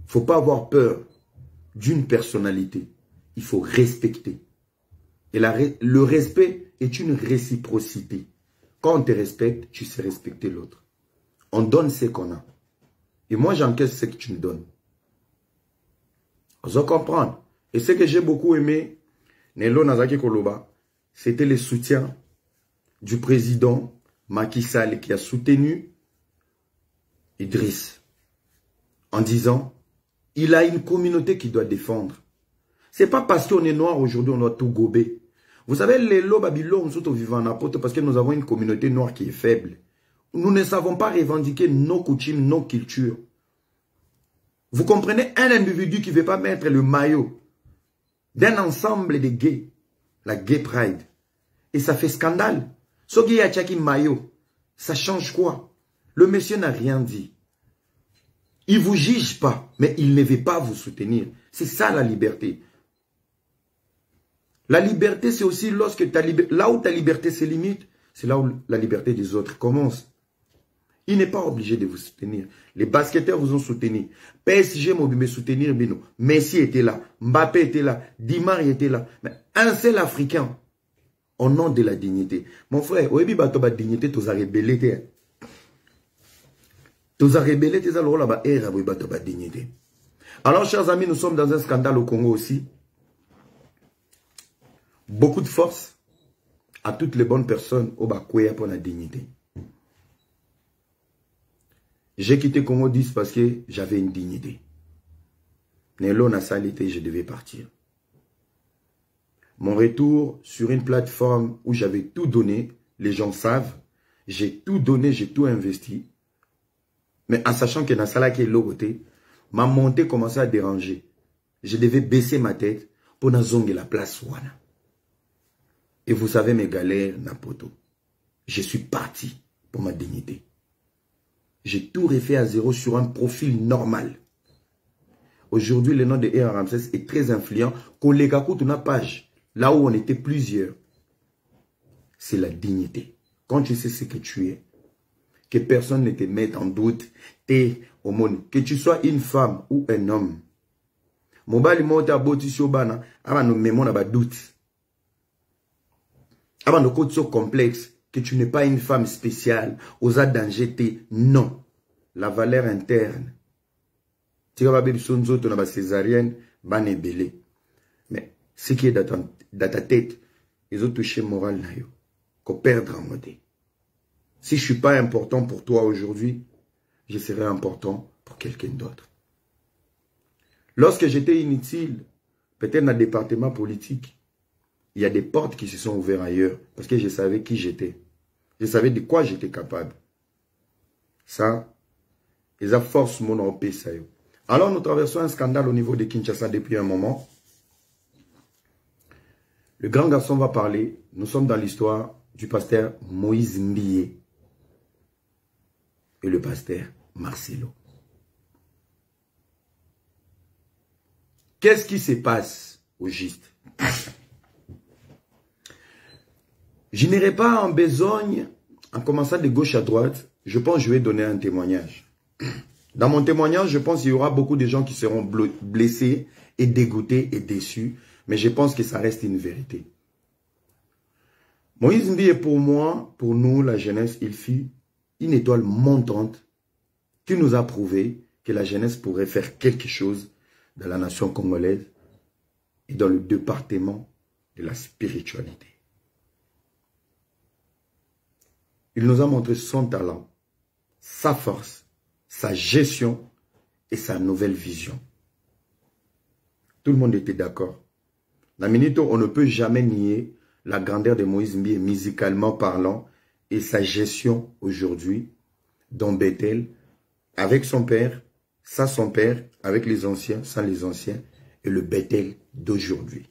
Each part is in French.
ne faut pas avoir peur d'une personnalité. Il faut respecter. Et le respect est une réciprocité. Quand on te respecte, tu sais respecter l'autre. On donne ce qu'on a. Et moi, j'encaisse ce que tu me donnes. Vous comprenez? Et ce que j'ai beaucoup aimé, Nelo Nazaki Koloba, c'était le soutien du président Macky Sall qui a soutenu Idriss en disant il a une communauté qu'il doit défendre. C'est pas parce qu'on est noir aujourd'hui, on doit tout gober. Vous savez, les Lobabilo, nous sommes vivants en apôtre parce que nous avons une communauté noire qui est faible. Nous ne savons pas revendiquer nos coutumes, nos cultures. Vous comprenez, un individu qui ne veut pas mettre le maillot d'un ensemble de gays, la Gay Pride, et ça fait scandale. Ce qui a tchaki maillot, ça change quoi? Le monsieur n'a rien dit. Il ne vous juge pas, mais il ne veut pas vous soutenir. C'est ça la liberté. La liberté, c'est aussi lorsque là où ta liberté se limite, c'est là où la liberté des autres commence. Il n'est pas obligé de vous soutenir. Les basketteurs vous ont soutenu. PSG m'a me soutenir, Bino. Messi était là. Mbappé était là. Dimar était là. Mais un seul Africain, au nom de la dignité. Mon frère, au début, tu as dignité, tu as rébellé. Tu as rébellé, tu as dignité. Alors, chers amis, nous sommes dans un scandale au Congo aussi. Beaucoup de force à toutes les bonnes personnes au Bakwea pour la dignité. J'ai quitté Congo 10 parce que j'avais une dignité. Nelo n'a salité, je devais partir. Mon retour sur une plateforme où j'avais tout donné, les gens savent, j'ai tout donné, j'ai tout investi. Mais en sachant que Nassala qui est l'autre, ma montée commençait à déranger. Je devais baisser ma tête pour nazonge la place Wana. Et vous savez mes galères, Napoto. Je suis parti pour ma dignité. J'ai tout refait à zéro sur un profil normal. Aujourd'hui, le nom de Aaron Ramsès est très influent. Collègue toute une page, là où on était plusieurs. C'est la dignité. Quand tu sais ce que tu es, que personne ne te mette en doute, t'es au monde. Que tu sois une femme ou un homme. Mobile monte à Botissobana, avant nous mettons à doute. Avant de côté complexe, que tu n'es pas une femme spéciale, aux danger, non. La valeur interne. Tu vas pas sonzo, tu n'as pas césarienne, ban belé. Mais ce qui est dans ta tête, ils ont touché moral, qu'on perdre en mode. Si je ne suis pas important pour toi aujourd'hui, je serai important pour quelqu'un d'autre. Lorsque j'étais inutile, peut-être dans le département politique, il y a des portes qui se sont ouvertes ailleurs parce que je savais qui j'étais. Je savais de quoi j'étais capable. Ça, ils ont force mon opé. Alors nous traversons un scandale au niveau de Kinshasa depuis un moment. Le grand garçon va parler. Nous sommes dans l'histoire du pasteur Moïse Mbié et le pasteur Marcelo. Qu'est-ce qui se passe au juste? Je n'irai pas en besogne en commençant de gauche à droite. Je pense que je vais donner un témoignage. Dans mon témoignage, je pense qu'il y aura beaucoup de gens qui seront blessés et dégoûtés et déçus. Mais je pense que ça reste une vérité. Moïse Mbié, pour moi, pour nous, la jeunesse, il fut une étoile montante qui nous a prouvé que la jeunesse pourrait faire quelque chose dans la nation congolaise et dans le département de la spiritualité. Il nous a montré son talent, sa force, sa gestion et sa nouvelle vision. Tout le monde était d'accord. La minute où on ne peut jamais nier la grandeur de Moïse Mbié musicalement parlant et sa gestion aujourd'hui dans Bethel avec son père, sans son père, avec les anciens, sans les anciens et le Bethel d'aujourd'hui.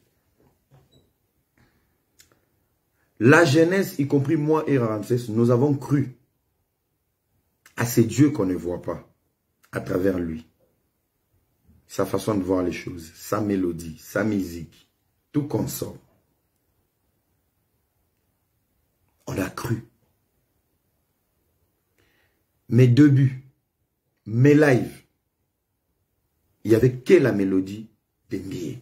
La jeunesse, y compris moi et Ramsès, nous avons cru à ces dieux qu'on ne voit pas à travers lui. Sa façon de voir les choses, sa mélodie, sa musique, tout consort. On a cru. Mes débuts, mes lives, il n'y avait que la mélodie de Mbie.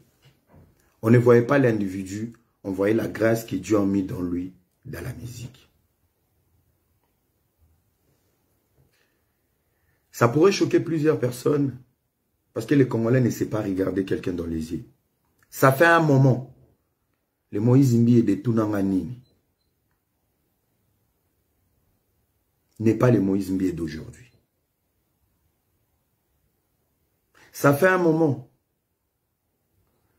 On ne voyait pas l'individu, on voyait la grâce que Dieu a mis dans lui, dans la musique. Ça pourrait choquer plusieurs personnes, parce que les Congolais ne savent pas regarder quelqu'un dans les yeux. Ça fait un moment, le Moïse Mbie de Tunanganini n'est pas le Moïse Mbie d'aujourd'hui. Ça fait un moment,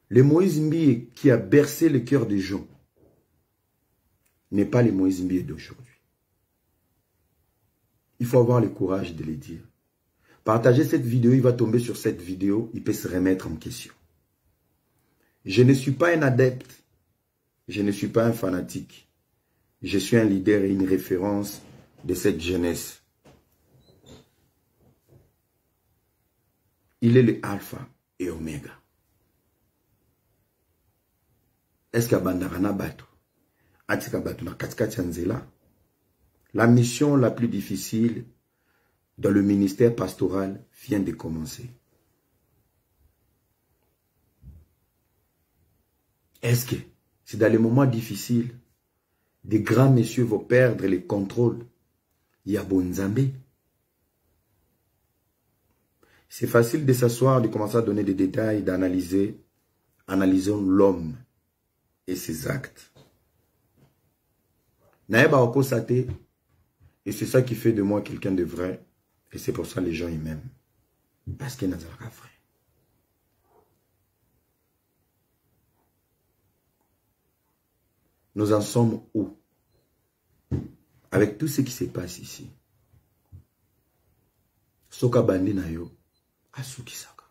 le Moïse Mbie qui a bercé le cœur des gens n'est pas le Moïse Mbie d'aujourd'hui. Il faut avoir le courage de le dire. Partagez cette vidéo, il va tomber sur cette vidéo, il peut se remettre en question. Je ne suis pas un adepte, je ne suis pas un fanatique. Je suis un leader et une référence de cette jeunesse. Il est le alpha et oméga. Est-ce qu'il y a bandarana bato? Atika bato na katikati nzela? La mission la plus difficile dans le ministère pastoral vient de commencer. Est-ce que c'est dans les moments difficiles, des grands messieurs vont perdre le contrôle? Il y a Bonzambé. C'est facile de s'asseoir, de commencer à donner des détails, d'analyser. Analysons l'homme et ses actes. Naïba Okosate, et c'est ça qui fait de moi quelqu'un de vrai. Et c'est pour ça que les gens ils m'aiment. Parce qu'il n'y a pas vrai. Nous en sommes où? Avec tout ce qui se passe ici. Soka bandi na yo, asuki saka.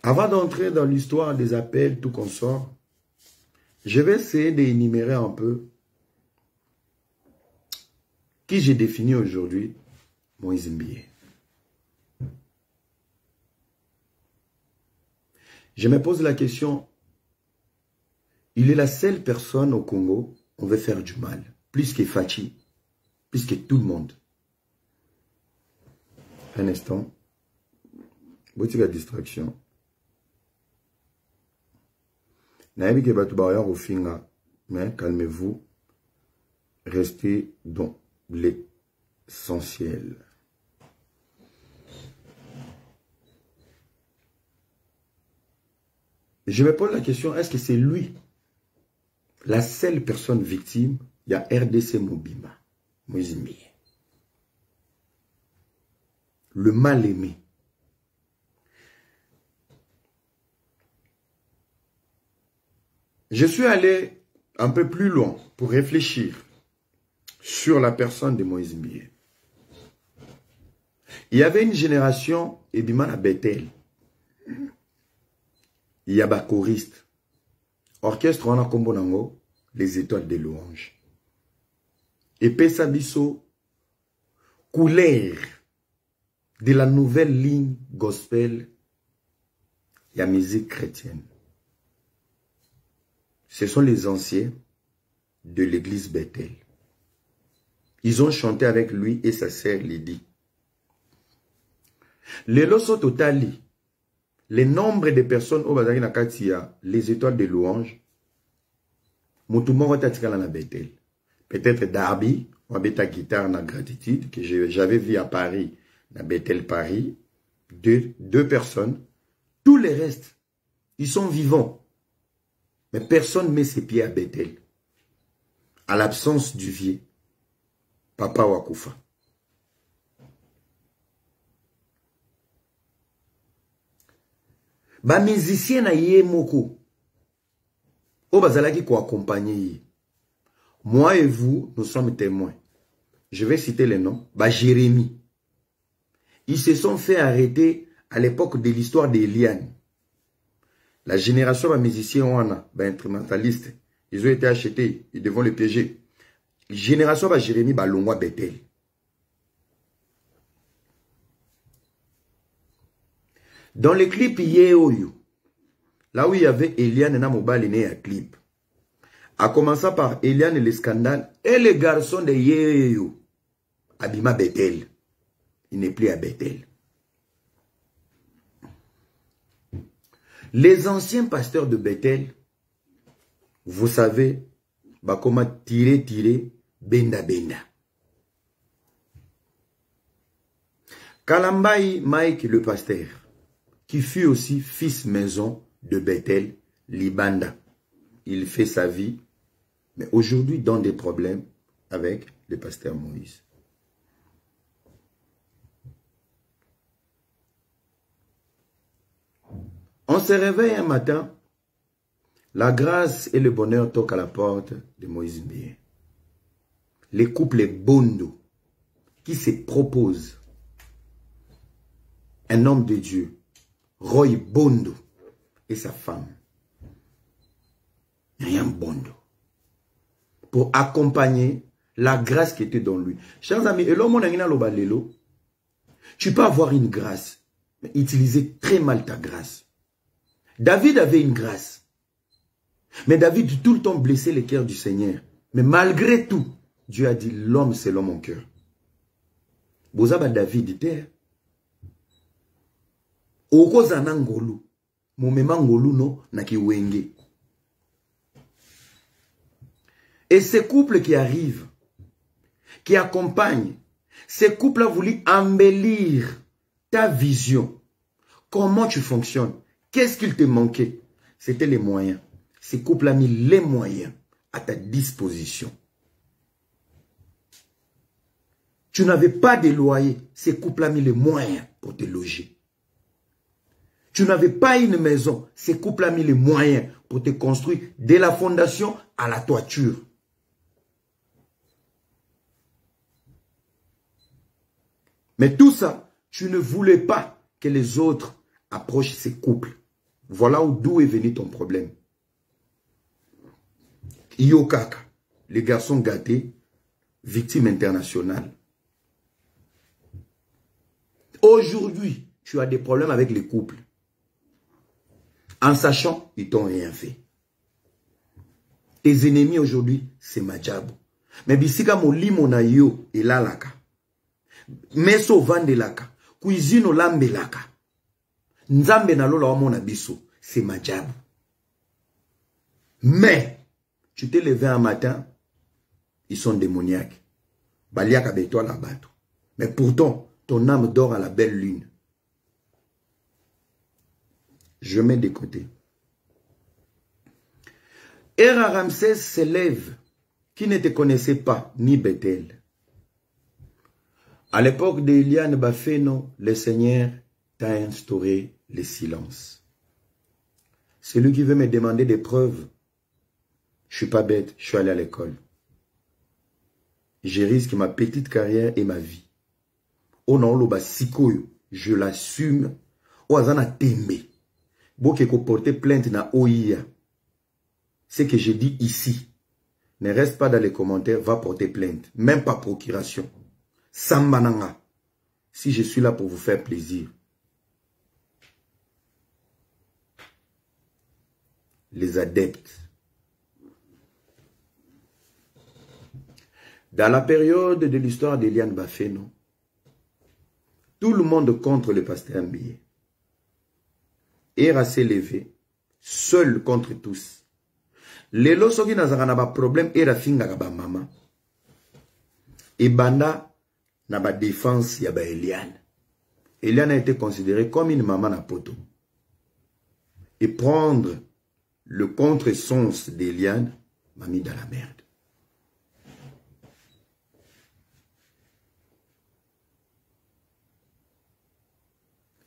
Avant d'entrer dans l'histoire des appels, tout consort, je vais essayer d'énumérer un peu qui j'ai défini aujourd'hui, Moïse Mbie. Je me pose la question, il est la seule personne au Congo, on veut faire du mal, plus que Fachi, plus que tout le monde. Un instant, boutique à distraction. Mais calmez-vous, restez dans l'essentiel. Je me pose la question, est-ce que c'est lui, la seule personne victime? Il y a RDC Mobimba, Moïse Mbie. Le mal-aimé. Je suis allé un peu plus loin pour réfléchir sur la personne de Moïse Mbie. Il y avait une génération, Ebima à Bethel. Il y a des choristes. Orchestre, on a Kombonango, les étoiles de louange. Et Pesabiso, couleur de la nouvelle ligne gospel, il y a musique chrétienne. Ce sont les anciens de l'église Bethel. Ils ont chanté avec lui et sa sœur Lydie. Les losos totali, le nombre de personnes au Bazari Nakatia, les étoiles de louange, Moutoumoro Tatikala na Bethel. Peut-être Darby, on avait ta guitare na gratitude, que j'avais vu à Paris, na Bethel Paris, deux personnes. Tous les restes, ils sont vivants. Mais personne ne met ses pieds à Bethel. À l'absence du vieux, Papa Wakoufa. Ba musicien na ye moko. O bazalaki ko accompagner. Moi et vous, nous sommes témoins. Je vais citer les noms. Ba Jérémie. Ils se sont fait arrêter à l'époque de l'histoire d'Eliane. La génération de musiciens, instrumentalistes, ils ont été achetés, ils devront les piéger. La génération de Jérémie, Longwa Bethel. Dans les clips Yeoyo, là où il y avait Eliane et Namobal né à clip, à commencer par Eliane et les scandales, et les garçons de Yeoyo, Abima Bethel. Il n'est plus à Bethel. Les anciens pasteurs de Bethel, vous savez, bah comment tirer, benda. Kalambaï Mike, le pasteur, qui fut aussi fils maison de Bethel, Libanda. Il fait sa vie, mais aujourd'hui dans des problèmes avec le pasteur Moïse. On se réveille un matin, la grâce et le bonheur toquent à la porte de Moïse Mbie. Les couples Bondo qui se proposent. Un homme de Dieu, Roy Bondo et sa femme, Rien Bondo, pour accompagner la grâce qui était dans lui. Chers amis, tu peux avoir une grâce, mais utiliser très mal ta grâce. David avait une grâce. Mais David tout le temps blessait le cœur du Seigneur. Mais malgré tout, Dieu a dit, l'homme c'est l'homme en cœur. Bozaba David était. Okozana ngolu. Momema ngolu no naki wenge. Et ces couples qui arrivent, qui accompagnent, ces couples ont voulu embellir ta vision. Comment tu fonctionnes? Qu'est-ce qu'il te manquait? C'était les moyens. Ces couples ont mis les moyens à ta disposition. Tu n'avais pas de loyer. Ces couples ont mis les moyens pour te loger. Tu n'avais pas une maison. Ces couples ont mis les moyens pour te construire de la fondation à la toiture. Mais tout ça, tu ne voulais pas que les autres approchent ces couples. Voilà d'où est venu ton problème. Yokaka, les garçons gâtés, victime internationale. Aujourd'hui, tu as des problèmes avec les couples. En sachant, ils t'ont rien fait. Tes ennemis aujourd'hui, c'est Madjabou. Mais bisika molimo na yo elalaka. Meso vandelaka. Cuisine lambelaka. Nzambe na lola wamona biso, c'est Madjabou. Mais, tu t'es levé un matin, ils sont démoniaques. Baliaka beto la bateau. Mais pourtant, ton âme dort à la belle lune. Je mets de côté. Era Ramsès s'élève, qui ne te connaissait pas, ni Bethel. À l'époque d'Eliane Bafeno, le Seigneur t'a instauré le silence. Celui qui veut me demander des preuves, je ne suis pas bête, je suis allé à l'école. Je risque ma petite carrière et ma vie. Oh non, je l'assume. Oazana tembe. Boke ko porter plainte na OIA. Ce que je dis ici, ne reste pas dans les commentaires, va porter plainte. Même pas procuration. Sambananga. Si je suis là pour vous faire plaisir. Les adeptes. Dans la période de l'histoire d'Eliane Bafeno, tout le monde contre le pasteur Mbie. Era s'est levé, seul contre tous. Les losoki nazaka ba problème era finga ba mama. Et banda na ba défense ya ba Eliane. Eliane a été considérée comme une maman na poto. Et prendre le contre-sens d'Eliane m'a mis dans la merde.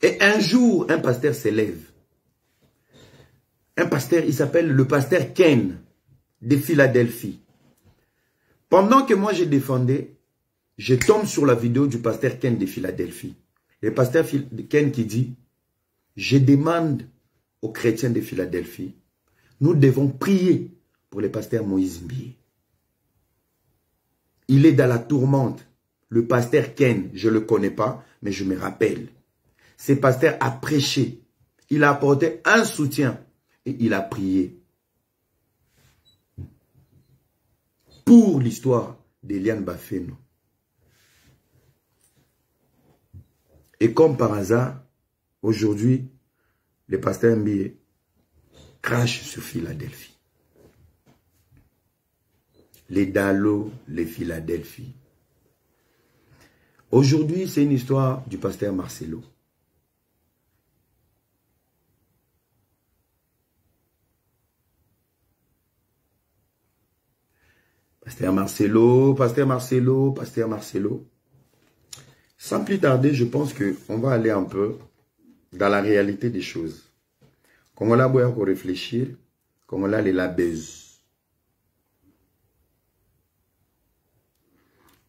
Et un jour, un pasteur s'élève. Un pasteur, il s'appelle le pasteur Ken de Philadelphie. Pendant que moi je défendais, je tombe sur la vidéo du pasteur Ken de Philadelphie. Le pasteur Ken qui dit, je demande aux chrétiens de Philadelphie, nous devons prier pour le pasteur Moïse Mbie. Il est dans la tourmente. Le pasteur Ken, je ne le connais pas, mais je me rappelle. Ce pasteur a prêché. Il a apporté un soutien et il a prié pour l'histoire d'Eliane Bafeno. Et comme par hasard, aujourd'hui, le pasteur MBA crache sur Philadelphie. Les Dallo, les Philadelphie. Aujourd'hui, c'est une histoire du pasteur Marcelo. Pasteur Marcelo, pasteur Marcelo, pasteur Marcelo. Sans plus tarder, je pense qu'on va aller un peu dans la réalité des choses. Comme on l'a beau pour réfléchir, comme on l'a les labèzes.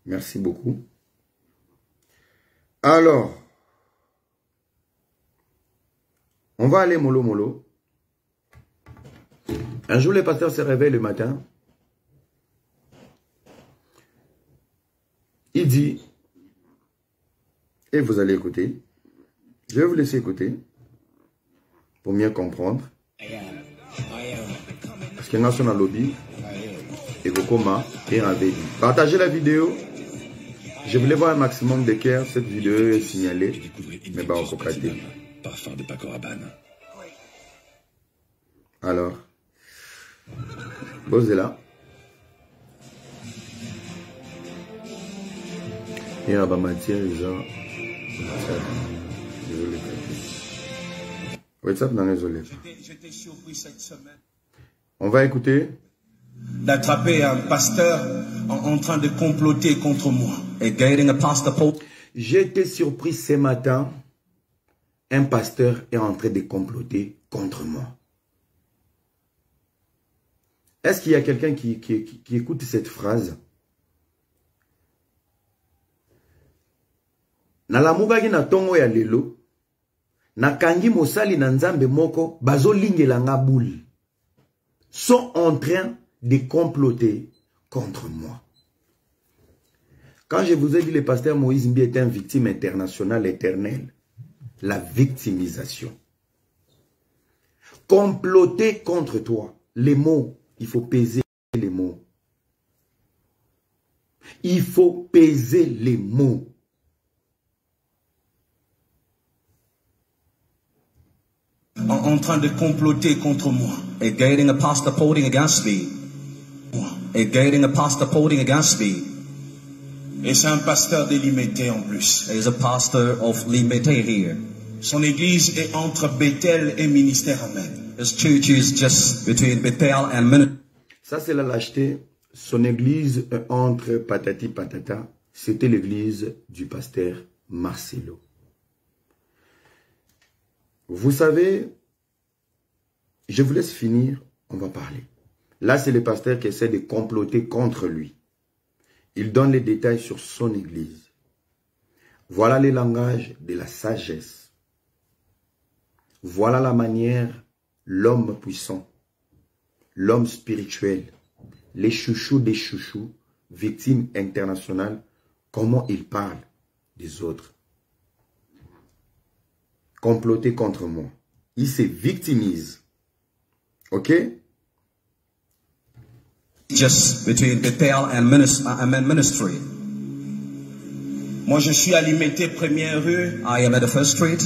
Merci beaucoup. Alors, on va aller mollo mollo. Un jour, le pasteur se réveille le matin. Il dit, et vous allez écouter, je vais vous laisser écouter pour mieux comprendre. Parce qu'il y a un lobby et Gokoma et Ravé. Partagez la vidéo. Je voulais voir un maximum d'équerre. Cette vidéo est signalée. Mais bah, on peut cater. Alors, posez là. Il y a un matière, genre. Désolé. WhatsApp, non, désolé. On va écouter. D'attraper un pasteur en train de comploter contre moi. J'ai été surpris ce matin. Un pasteur est en train de comploter contre moi. Est-ce qu'il y a quelqu'un qui écoute cette phrase? Na lamukaki na tongo ya lelo, na kangi mosali na nzambe moko, bazo lingela nga boule, sont en train de comploter contre moi. Quand je vous ai dit le pasteur Moïse Mbi est une victime internationale éternelle, la victimisation. Comploter contre toi, les mots, il faut peser les mots. Il faut peser les mots. En train de comploter contre moi. Getting a pastor voting against me. Getting a pastor voting against me. Et c'est un pasteur de Limité en plus. There is a pastor of Limité here. Son église est entre Bethel et Ministère Amen. His church is just between Bethel and Ministère. Ça c'est la lâcheté. Son église est entre patati patata. C'était l'église du pasteur Marcelo. Vous savez, je vous laisse finir, on va parler. Là, c'est le pasteur qui essaie de comploter contre lui. Il donne les détails sur son église. Voilà les langages de la sagesse. Voilà la manière, l'homme puissant, l'homme spirituel, les chouchous des chouchous, victimes internationales, comment il parle des autres. Comploter contre moi. Il se victimise. Ok? Just between Bethel and Ministry. Moi, je suis à Limité, première rue. I am at the first street.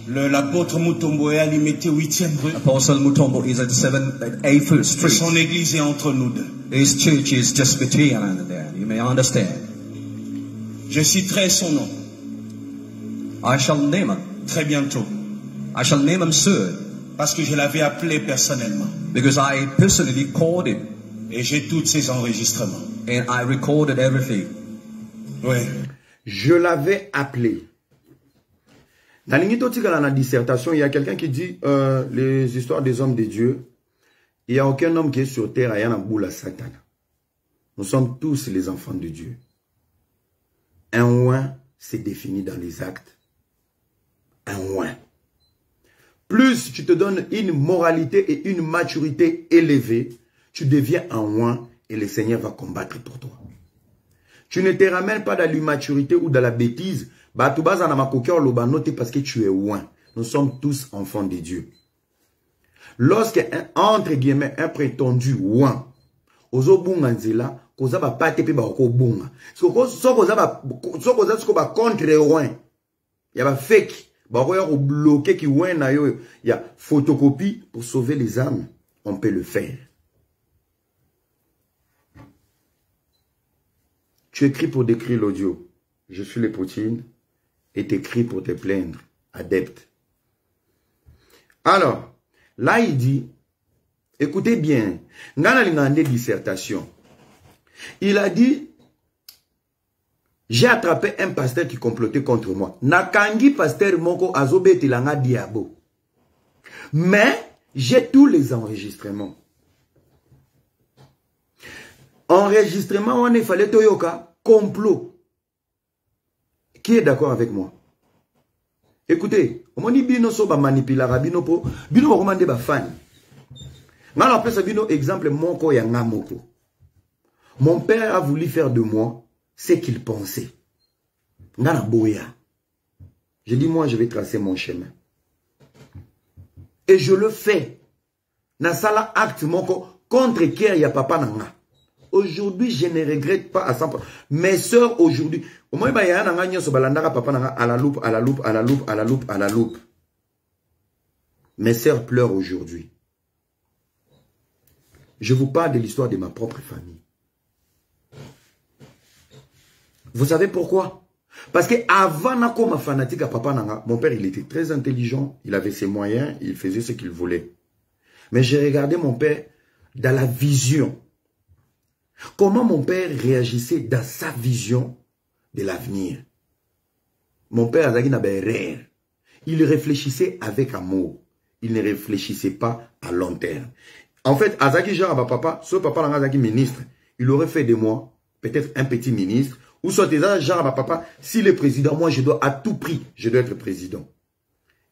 L'apôtre Mutombo est à Limité, 8e rue. Apostle Mutombo is at the 8th street. Son église est entre nous deux. His church is just between and there. You may understand. Je citerai son nom. I shall name him. Très bientôt. I shall name him soon. Parce que je l'avais appelé personnellement. Because I personally called him. Et j'ai tous ses enregistrements. And I recorded everything. Oui. Je l'avais appelé. Dans la dissertation, il y a quelqu'un qui dit les histoires des hommes de Dieu. Il n'y a aucun homme qui est sur terre, il y a un boule à Satan. Nous sommes tous les enfants de Dieu. Un oin, c'est défini dans les actes. Un oin. Plus tu te donnes une moralité et une maturité élevée, tu deviens un oin et le Seigneur va combattre pour toi. Tu ne te ramènes pas dans l'immaturité ou dans la bêtise. Parce que tu es oin. Nous sommes tous enfants de Dieu. Lorsque, entre guillemets, un prétendu oin, ozo bunga nzela, koza ba pate pe ba ko bunga. So koza ba contre oin. Il y a fake. Il bloqué qui il y a photocopie pour sauver les âmes. On peut le faire. Tu écris pour décrire l'audio. Je suis les Poutine. Et t'écris pour te plaindre. Adepte. Alors, là il dit, écoutez bien, Ngana dissertation. Il a dit, j'ai attrapé un pasteur qui complotait contre moi. Nakangi pasteur moko azobe tilanga diabo. Mais j'ai tous les enregistrements. Enregistrement, on est fallait toyoka, complot. Qui est d'accord avec moi? Écoutez, on dit bino so ba manipulara bino po, bino ba commande ba fan. Ngana appelle ça bino exemple moko ya ngamoko. Mon père a voulu faire de moi ce qu'il pensait. Ngana boya. Je dis moi je vais tracer mon chemin. Et je le fais. Na sala acte moko contre qui ya papa nanga. Aujourd'hui, je ne regrette pas à 100%. Mes soeurs aujourd'hui, au moins, il y a un papa à la loupe, à la loupe, à la loupe, à la loupe, à la loupe. Mes soeurs pleurent aujourd'hui. Je vous parle de l'histoire de ma propre famille. Vous savez pourquoi? Parce que avant ma fanatique à papa nanga, mon père, il était très intelligent, il avait ses moyens, il faisait ce qu'il voulait. Mais j'ai regardé mon père dans la vision. Comment mon père réagissait dans sa vision de l'avenir. Mon père Azaki n'avait rien. Il réfléchissait avec amour. Il ne réfléchissait pas à long terme. En fait, Azaki genre à papa, ce papa Azaki ministre, il aurait fait de moi peut-être un petit ministre, ou soit genre à papa, s'il est président, moi je dois à tout prix, je dois être président.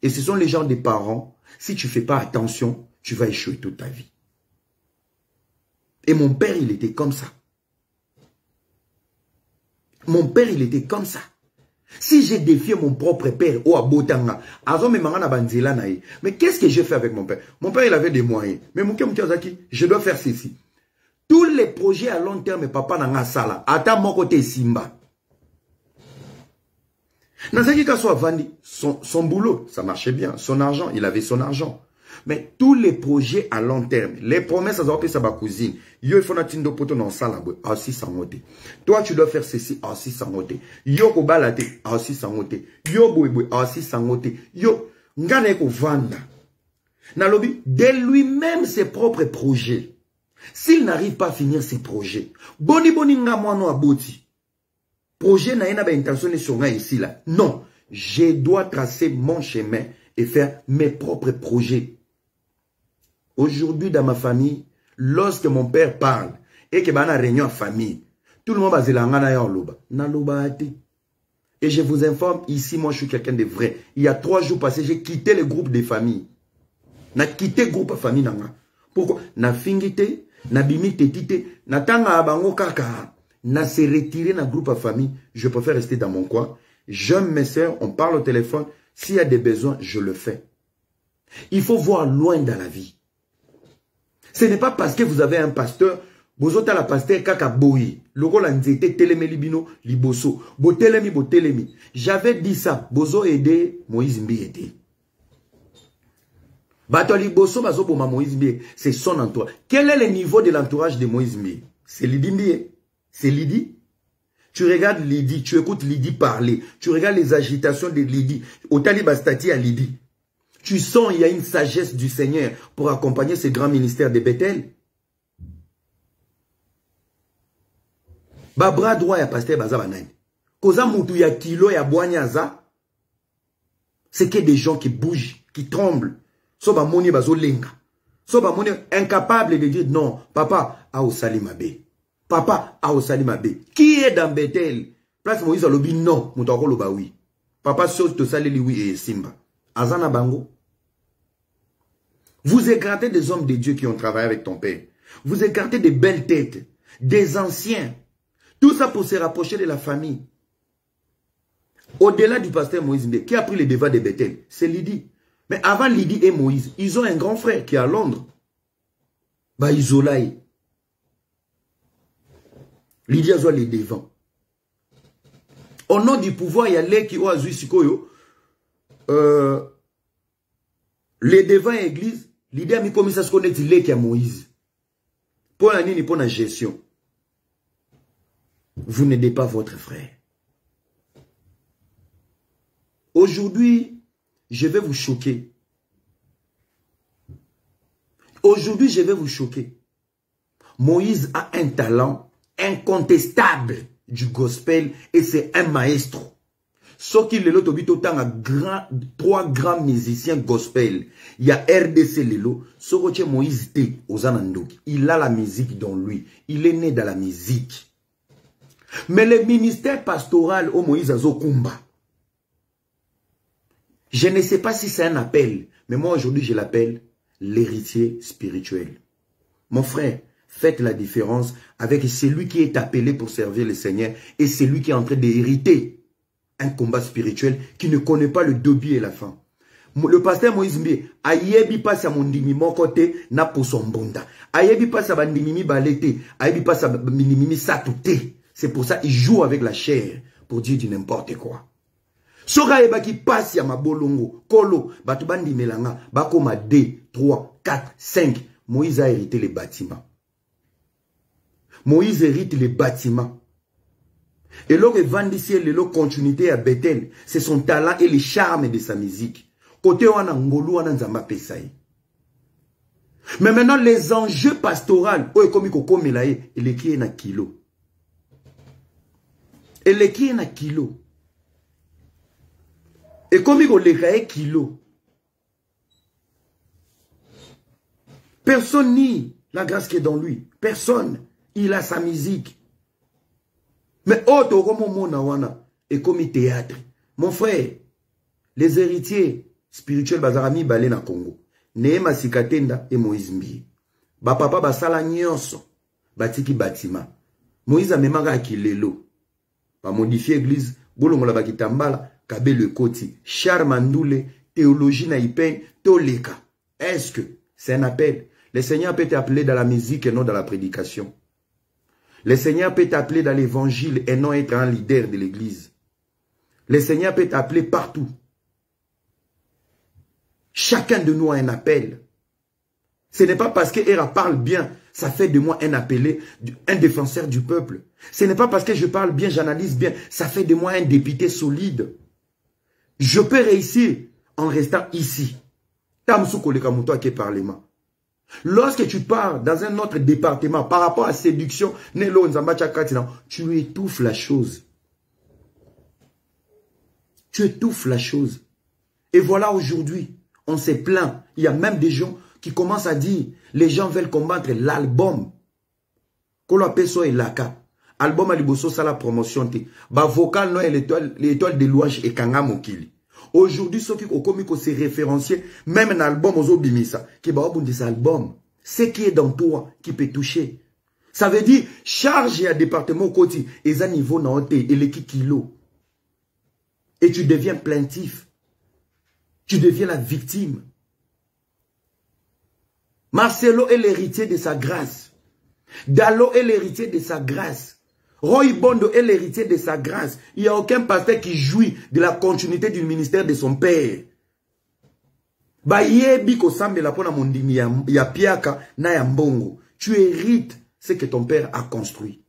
Et ce sont les gens des parents, si tu ne fais pas attention, tu vas échouer toute ta vie. Et mon père, il était comme ça. Mon père, il était comme ça. Si j'ai défié mon propre père, mais qu'est-ce que j'ai fait avec mon père? Mon père, il avait des moyens. Mais mon je dois faire ceci. Tous les projets à long terme, papa n'a sala. Ata mon côté Simba. Nazaki Kasso Vandi, son boulot, ça marchait bien. Son argent, il avait son argent. Mais tous les projets à long terme, les promesses à Zopé Saba cousine, yo il faut na tindo poto non salabwe, aussi sans moté. Toi tu dois faire ceci, aussi sans moté. Yo ko balate, aussi sans moté. Yo boy, aussi sans moté. Yo ngane ko vanda. Na lobby de lui-même ses propres projets. S'il n'arrive pas à finir ses projets, boni nga mwano aboti. Projet na ena ba intention sur nga ici là. Non, je dois tracer mon chemin et faire mes propres projets. Aujourd'hui, dans ma famille, lorsque mon père parle et qu'il y a une réunion en famille, tout le monde va dire et je vous informe, ici, moi, je suis quelqu'un de vrai. Il y a 3 jours passés, j'ai quitté le groupe des familles. J'ai quitté le groupe de famille. Pourquoi? Na fingité, na bimite tite, na tanga abango kaka, na se retirer dans le groupe de famille. Je préfère rester dans mon coin. J'aime mes soeurs, on parle au téléphone. S'il y a des besoins, je le fais. Il faut voir loin dans la vie. Ce n'est pas parce que vous avez un pasteur, vous avez la pasteur kaka boyi, le rôle en zété telemi libino liboso, botelemi. J'avais dit ça, bozo aidé Moïse Mbié. Bato liboso bazo boma Moïse Mbié, c'est son entourage. Quel est le niveau de l'entourage de Moïse Mbié? C'est Lydie Mbié. C'est Lydie. Tu regardes Lydie, tu écoutes Lydie parler, tu regardes les agitations de Lydie, au talibastati à Lydie. Tu sens il y a une sagesse du Seigneur pour accompagner ce grand ministère de Bethel. Babra droit ya pasteur Bazabanay. Koza mutu ya kilo ya boanyaza. C'est que des gens qui bougent, qui tremblent. Soba moni bazo lenga. Soba moni incapable de dire non, papa a au salimabe. Papa a au salimabe. Qui est dans Bethel? Place Moïse alobi non, mutako loba oui. Papa chose te saleli oui et simba. Azana Bango. Vous écartez des hommes de Dieu qui ont travaillé avec ton père. Vous écartez des belles têtes, des anciens. Tout ça pour se rapprocher de la famille. Au-delà du pasteur Moïse Mbié, qui a pris le devant de Bethel, c'est Lydie. Mais avant Lydie et Moïse, ils ont un grand frère qui est à Londres. Bah, Isolaï. Lydie a joué les devants. Au nom du pouvoir, il y a les qui ont azui sikoyo. les devants église, l'idée a mis comme ça ce qu'on est dit à Moïse. Pour la nini, pour la gestion. Vous n'aidez pas votre frère. Aujourd'hui, je vais vous choquer. Aujourd'hui, je vais vous choquer. Moïse a un talent incontestable du gospel et c'est un maestro. Sauf qu'il est l'autre trois grands musiciens gospel. Il y a RDC Lelo, Soroche Moïse T. Ozanandoki. Il a la musique dans lui. Il est né dans la musique. Mais le ministère pastoral au Moïse Azokumba, je ne sais pas si c'est un appel, mais moi aujourd'hui je l'appelle l'héritier spirituel. Mon frère, faites la différence avec celui qui est appelé pour servir le Seigneur et celui qui est en train d'hériter un combat spirituel qui ne connaît pas le début et la fin. Le pasteur Moïse Mbie, ayebi passe à mon dimi mon côté, na pour son bonda. Ayebi passe à bandimimi balete, ayebi passe à minimimi satouté. C'est pour ça qu'il joue avec la chair pour dire du n'importe quoi. Soka eba qui passe à ma bolongo, kolo, batubandi melanga, bakoma 2, 3, 4, 5. Moïse a hérité les bâtiments. Moïse hérite les bâtiments. Et l'homme vendissait le continuité à Bethel, c'est son talent et le charme de sa musique. Côté wana ngolu wana nzamba pesaï. Mais maintenant les enjeux pastoraux, oye komi koko melaye, ele qui est na kilo. Ele qui est na kilo. Et komi ko lekaye kilo. Personne nie la grâce qui est dans lui. Personne. Il a sa musique. Mais autre comme mon wana et comme théâtre. Mon frère, les héritiers spirituels bazarami balé na Congo. Neema Sikatenda et Moïse Mbie. Ba papa ba sala nyonso batiki batima. Moïse a memanga akilelo. Ba modifier église, bolongola ba kitambala, kabe le koti, charmandoule, théologie na ipen, toleka. Est-ce que c'est un appel? Le Seigneur peut t'appeler dans la musique et non dans la prédication. Le Seigneur peut t'appeler dans l'évangile et non être un leader de l'église. Le Seigneur peut t'appeler partout. Chacun de nous a un appel. Ce n'est pas parce qu'Era parle bien, ça fait de moi un appelé, un défenseur du peuple. Ce n'est pas parce que je parle bien, j'analyse bien, ça fait de moi un député solide. Je peux réussir en restant ici. Lorsque tu pars dans un autre département par rapport à séduction, tu étouffes la chose. Tu étouffes la chose. Et voilà aujourd'hui, on s'est plaint. Il y a même des gens qui commencent à dire, les gens veulent combattre l'album. Koloapeso et Laka. Album aliboso ça la promotion. Ba vocal non l'étoile de louange et Kanga Mokili. Aujourd'hui, ceux qui ont commis que c'est référencié, même un album aux obimisa, qui va au bout de cet album, ce qui est dans toi, qui peut toucher. Ça veut dire, charge à département côté, et à niveau naote, et les kilo. Et tu deviens plaintif. Tu deviens la victime. Marcelo est l'héritier de sa grâce. Dalo est l'héritier de sa grâce. Roy Bondo est l'héritier de sa grâce. Il n'y a aucun pasteur qui jouit de la continuité du ministère de son père. Tu hérites ce que ton père a construit.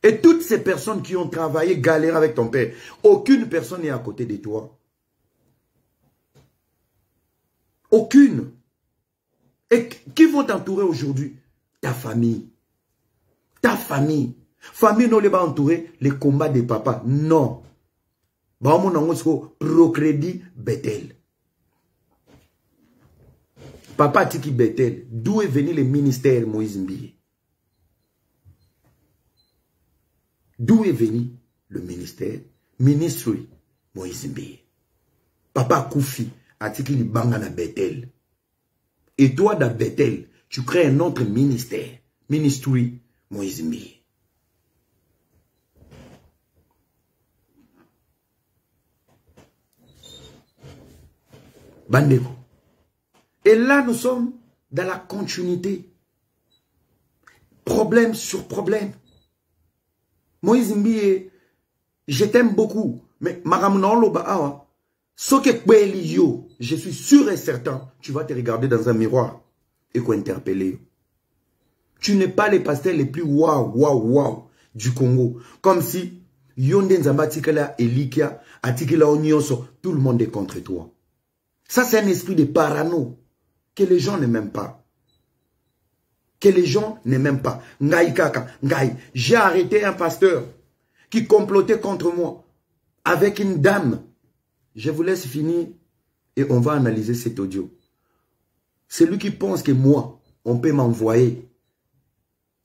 Et toutes ces personnes qui ont travaillé, galéré avec ton père, aucune personne n'est à côté de toi. Aucune. Et qui vont t'entourer aujourd'hui? Ta famille. Ta famille. Famille non les va entourer les combats des papas. Non. Procrédit Bethel. Papa Tiki Bethel. D'où est venu le ministère Moïse Mbie? D'où est venu le ministère? Ministry Moïse Mbie. Papa Koufi a Tiki Libangana Bethel. Et toi, dans Bethel, tu crées un autre ministère. Ministry Moïse Mbie. Bandeko. Et là, nous sommes dans la continuité. Problème sur problème. Moïse Mbie, je t'aime beaucoup. Mais Maramounan Loba Awa, Je suis sûr et certain, tu vas te regarder dans un miroir et qu'on interpeller. Tu n'es pas les pasteurs les plus waouh du Congo. Comme si Yonde Nzamba Tikela Elikia Atikela Onyonso, tout le monde est contre toi. Ça, c'est un esprit de parano que les gens n'aiment pas. Que les gens n'aiment pas. Ngaï Kaka, Ngaï. J'ai arrêté un pasteur qui complotait contre moi avec une dame. Je vous laisse finir et on va analyser cet audio. C'est lui qui pense que moi, on peut m'envoyer.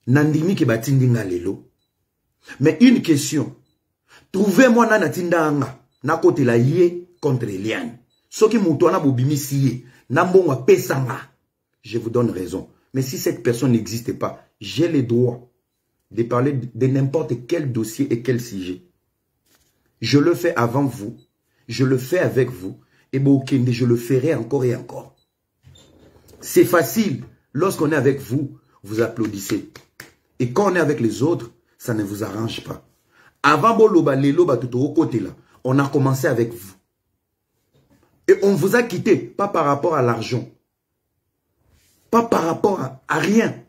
Nandimi ki batindi nga lelo. Mais une question. Trouvez-moi na natinda anga. Na kote la yé contre Eliane. Soki moutoana bobimisi yé. Nambonga pesanga. Je vous donne raison. Mais si cette personne n'existe pas, j'ai le droit de parler de n'importe quel dossier et quel sujet. Je le fais avant vous. Je le fais avec vous. Et Bokende, je le ferai encore et encore. C'est facile. Lorsqu'on est avec vous, vous applaudissez. Et quand on est avec les autres, ça ne vous arrange pas. Avant Boloba, Leloba, tout au côté là, on a commencé avec vous. Et on vous a quitté, pas par rapport à l'argent. Pas par rapport à rien.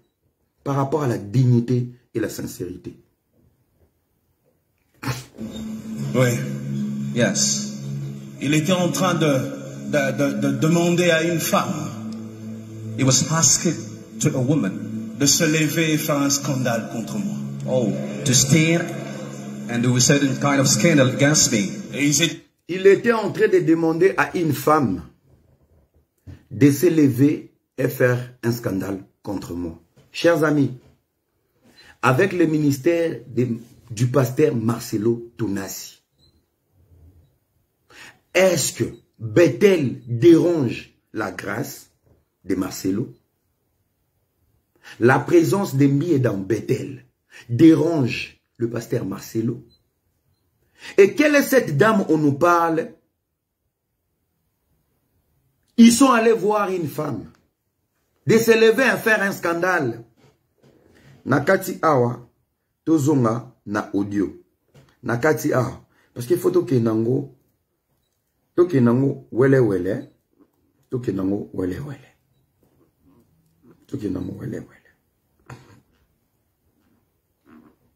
Par rapport à la dignité et la sincérité. Oui. Yes. Il était en train de demander à une femme. He was asking to a woman. De se lever et faire un scandale contre moi. Oh, to stand and do a certain kind of scandal against me. Et il était en train de demander à une femme de se lever et faire un scandale contre moi. Chers amis, avec le ministère du pasteur Marcelo Tounassi, est-ce que Bethel dérange la grâce de Marcelo? La présence d'Embi dans Bethel dérange le pasteur Marcelo? Et quelle est cette dame on nous parle? Ils sont allés voir une femme de se lever et faire un scandale. Nakati awa tozonga na audio. Nakati awa parce qu'il faut que nango wele wele toke nango wele wele. Toke nango wele wele.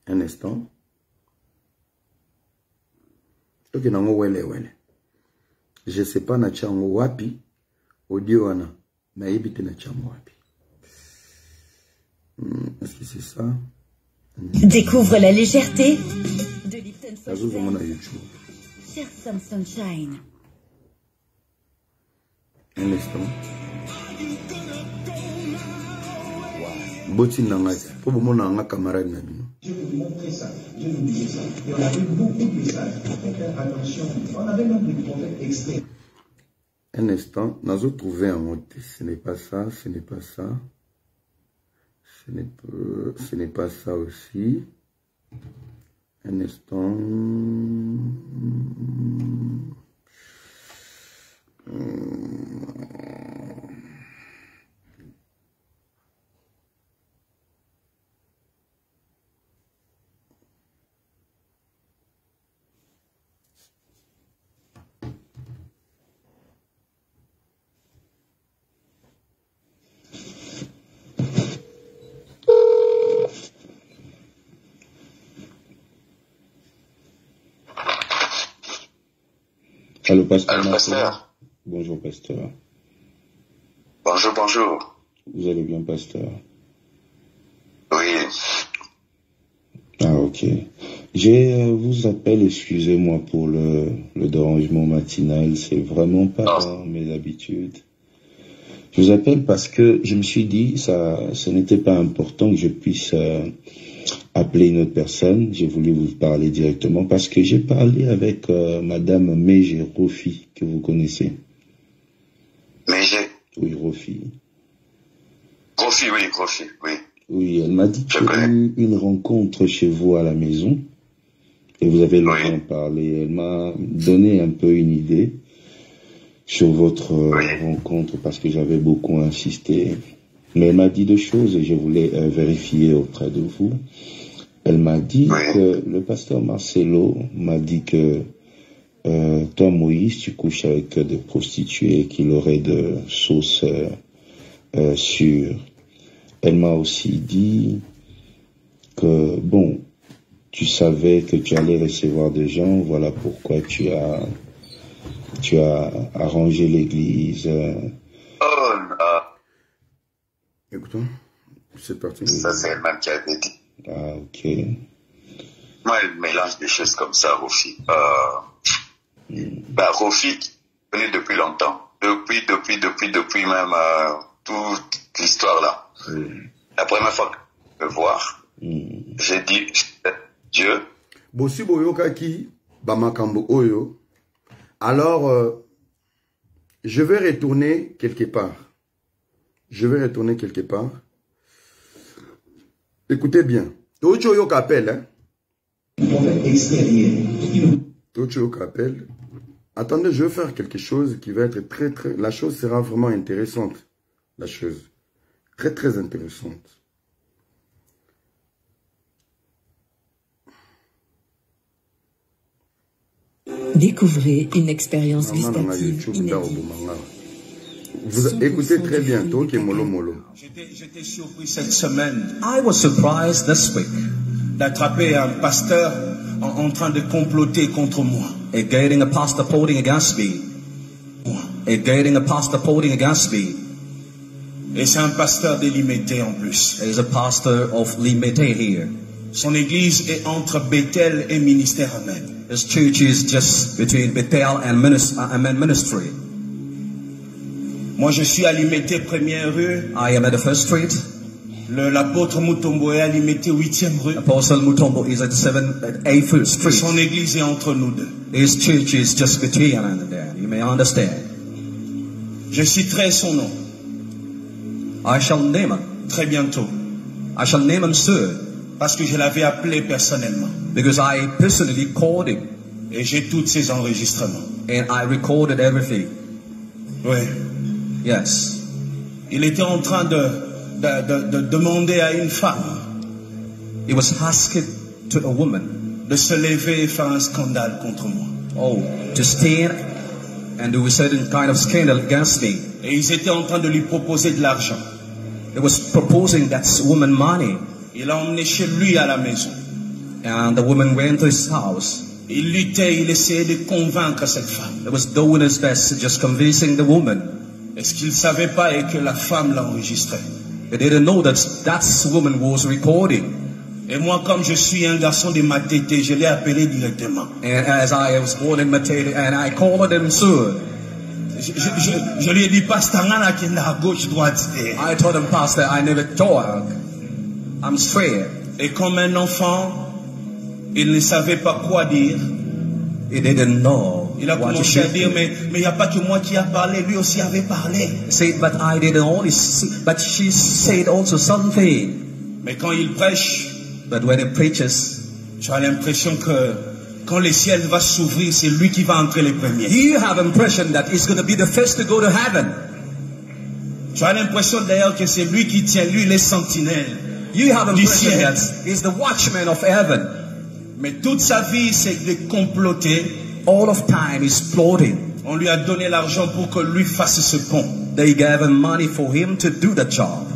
Un instant. Toke nango wele wele. Je sais pas na chango wapi audio wana na yebite na chango wapi. Est-ce que c'est ça? Découvre la légèreté de Lipton Fresh. Cher Sam Sunshine. Un instant. Boti nanga, pour mon nanga camarade na bino. Je vais vous montrer ça, je vais vous dire ça. Et on avait beaucoup de messages. Il faut faire attention. On avait même des problèmes externes. Un instant, nous avons trouvé un mot. Ce n'est pas ça, ce n'est pas ça. Ce n'est pas ça aussi. Un instant. Allô, pasteur. Allô, pasteur. Bonjour, pasteur. Bonjour, bonjour. Vous allez bien, pasteur? Oui. Ah, ok. Je vous appelle, excusez-moi pour le dérangement matinal, c'est vraiment pas mes habitudes. Je vous appelle parce que je me suis dit, ce n'était pas important que je puisse appeler une autre personne. J'ai voulu vous parler directement parce que j'ai parlé avec Madame Meje Rofi, que vous connaissez. Meje? Oui, Rofi. Rofi, oui, Rofi, oui. Oui, elle m'a dit qu'il y a eu une rencontre chez vous à la maison et vous avez longuement parlé. Elle m'a donné un peu une idée sur votre rencontre parce que j'avais beaucoup insisté. Mais elle m'a dit deux choses et je voulais vérifier auprès de vous. Elle m'a dit que le pasteur Marcelo m'a dit que toi Moïse, tu couches avec des prostituées qu'il aurait de sauce sûre. Elle m'a aussi dit que, bon, tu savais que tu allais recevoir des gens, voilà pourquoi tu as arrangé l'église. Oh, Écoutons, c'est parti. ça c'est elle-même qui avait dit. Ah, ok. Moi, elle mélange des choses comme ça, Rofi. Rofi, je connais depuis longtemps. Depuis même toute l'histoire là. La première fois que je me voir, j'ai dit, Dieu. Bossi boyokaki bamakambo oyo. Alors, je vais retourner quelque part. Écoutez bien. Tocho yo appelle, hein. Tocho yo appelle. Attendez, je vais faire quelque chose qui va être très... La chose sera vraiment intéressante. La chose. Très intéressante. Découvrez une expérience gustative inédite. Vous écoutez très bien, Toki Molo Molo. J'étais surpris cette semaine I was surprised this week d'attraper un pasteur en train de comploter contre moi. at getting a pastor plotting against me. Et c'est un pasteur délimité en plus. There's a pastor of Limete here. Son église est entre Bethel et Ministère Amen. His church is just between Bethel and ministry. Moi je suis à Limete première rue. I am at the first street. L'apôtre Mutombo est à Limete 8e rue. Apostle Mutombo is at 8th Street. Son église est entre nous deux. His church is just between and there. You may understand. Je citerai son nom. I shall name him. Très bientôt. I shall name him soon. Parce que je l'avais appelé personnellement. Because I personally called him. Et j'ai tous ses enregistrements. And I recorded everything. Oui. Yes. Il était en train de demander à une femme. He was asking to a woman. De se lever et faire un scandale contre moi. Oh, to stand and do a certain kind of scandal against me. Et ils étaient en train de lui proposer de l'argent. He was proposing that woman money. Il l'a emmené chez lui à la maison. And the woman went to his house. Il luttait, il essayait de convaincre cette femme. He was doing his best, just convincing the woman. Est-ce qu'il ne savait pas et que la femme l'enregistrait? He didn't know that woman was recording. Et moi, comme je suis un garçon de Matete, je l'ai appelé directement. And as I was born in Matete, and I called him soon. Je lui ai dit, Pasteur, à gauche, droite. I told him, Pastor, I never talk. I'm straight. Et comme un enfant, il ne savait pas quoi dire. He didn't know. Il a commencé à dire, mais il n'y a pas que moi qui a parlé, lui aussi avait parlé. Say, but I didn't only see, but she said also something. Mais quand il prêche, but when he preaches, tu as l'impression que quand le ciel va s'ouvrir, c'est lui qui va entrer les premiers. You have impression that he's going to be the first to go to heaven. Tu as l'impression d'ailleurs que c'est lui qui tient, lui, les sentinelles. You have impression that he's the watchman of heaven. Mais toute sa vie, c'est de comploter. All of time is plotting. On lui a donné l'argent pour que lui fasse ce pont. They gave him money for him to do the job.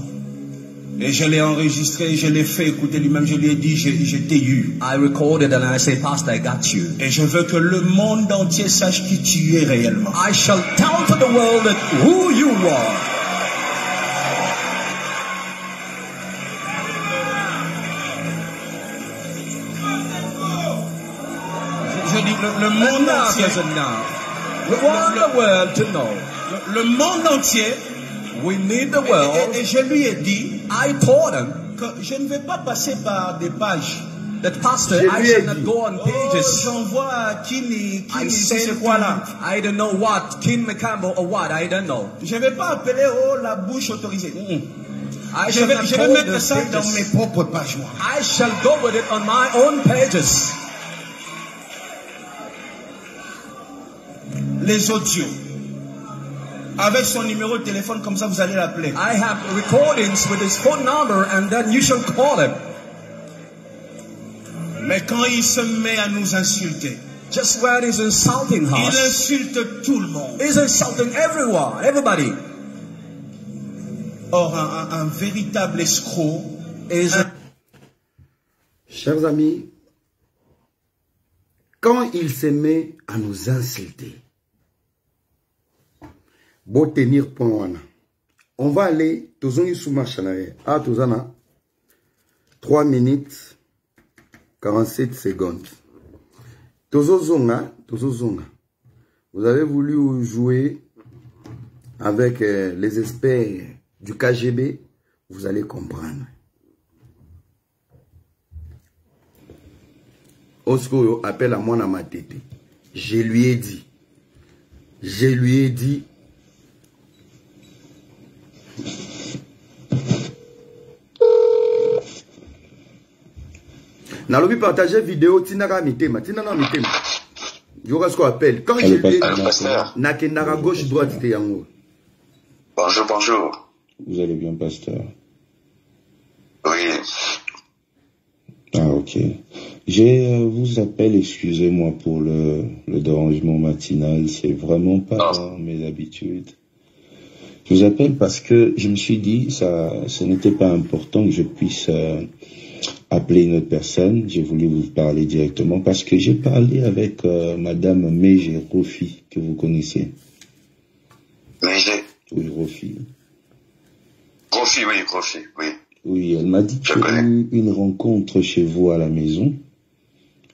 Et je l'ai enregistré, je l'ai fait écouter lui-même, je lui ai dit, je t'ai eu. I recorded and I say, Pastor, I got you. Et je veux que le monde entier sache qui tu es réellement. I shall tell to the world that who you are. Je dis le monde entier. We want the world to know. Le monde entier. We need the world. Et je lui ai dit, I told him que je ne vais pas passer par des pages. That pastor, I should not go on pages. J'envoie à Kini, c'est quoi là? I don't know what, Kin Mekambo or what, I don't know. Je vais pas appeler la bouche autorisée. Je vais mettre ça dans mes propres pages. I shall go with it on my own pages. Les audios. Avec son numéro de téléphone, comme ça vous allez l'appeler. I have recordings with his phone number and then you shall call him. Mais quand il se met à nous insulter. Just where he's insulting Il us, insulte tout le monde. he's insulting everyone, everybody. Or, un véritable escroc Is Chers amis, quand il se met à nous insulter, bon tenir point, on va aller, à 3 minutes 47 secondes. Tozozonga. Vous avez voulu jouer avec les experts du KGB, vous allez comprendre. Osco appelle à moi dans ma tête. Je lui ai dit. Nalobi partager vidéo Tinaka Mitema. Yogasko appelle. Quand je lui ai dit, Nakendara gauche droite te yango. Bonjour, bonjour. Vous allez bien, pasteur? Oui. Ah, ok. Je vous appelle, excusez-moi pour le dérangement matinal, c'est vraiment pas mes habitudes. Je vous appelle parce que je me suis dit, ce n'était pas important que je puisse appeler une autre personne. J'ai voulu vous parler directement parce que j'ai parlé avec Madame Meje Rofi, que vous connaissez. Meje? Oui, Rofi. Rofi, oui. Oui, elle m'a dit qu'il y a eu une rencontre chez vous à la maison.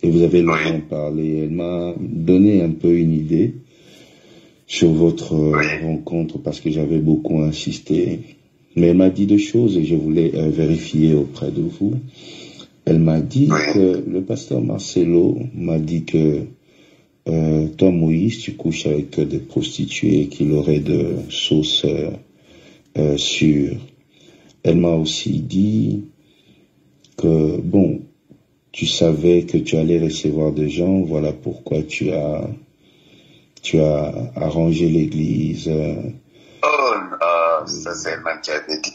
Et vous avez longuement parlé. Elle m'a donné un peu une idée sur votre rencontre parce que j'avais beaucoup insisté. Mais elle m'a dit deux choses et je voulais vérifier auprès de vous. Elle m'a dit que le pasteur Marcelo m'a dit que toi, Moïse, tu couches avec des prostituées, qu'il aurait de sauce sûre. Elle m'a aussi dit que, bon, tu savais que tu allais recevoir des gens, voilà pourquoi tu as arrangé l'église. Oh non, ça c'est elle-même qui avait dit.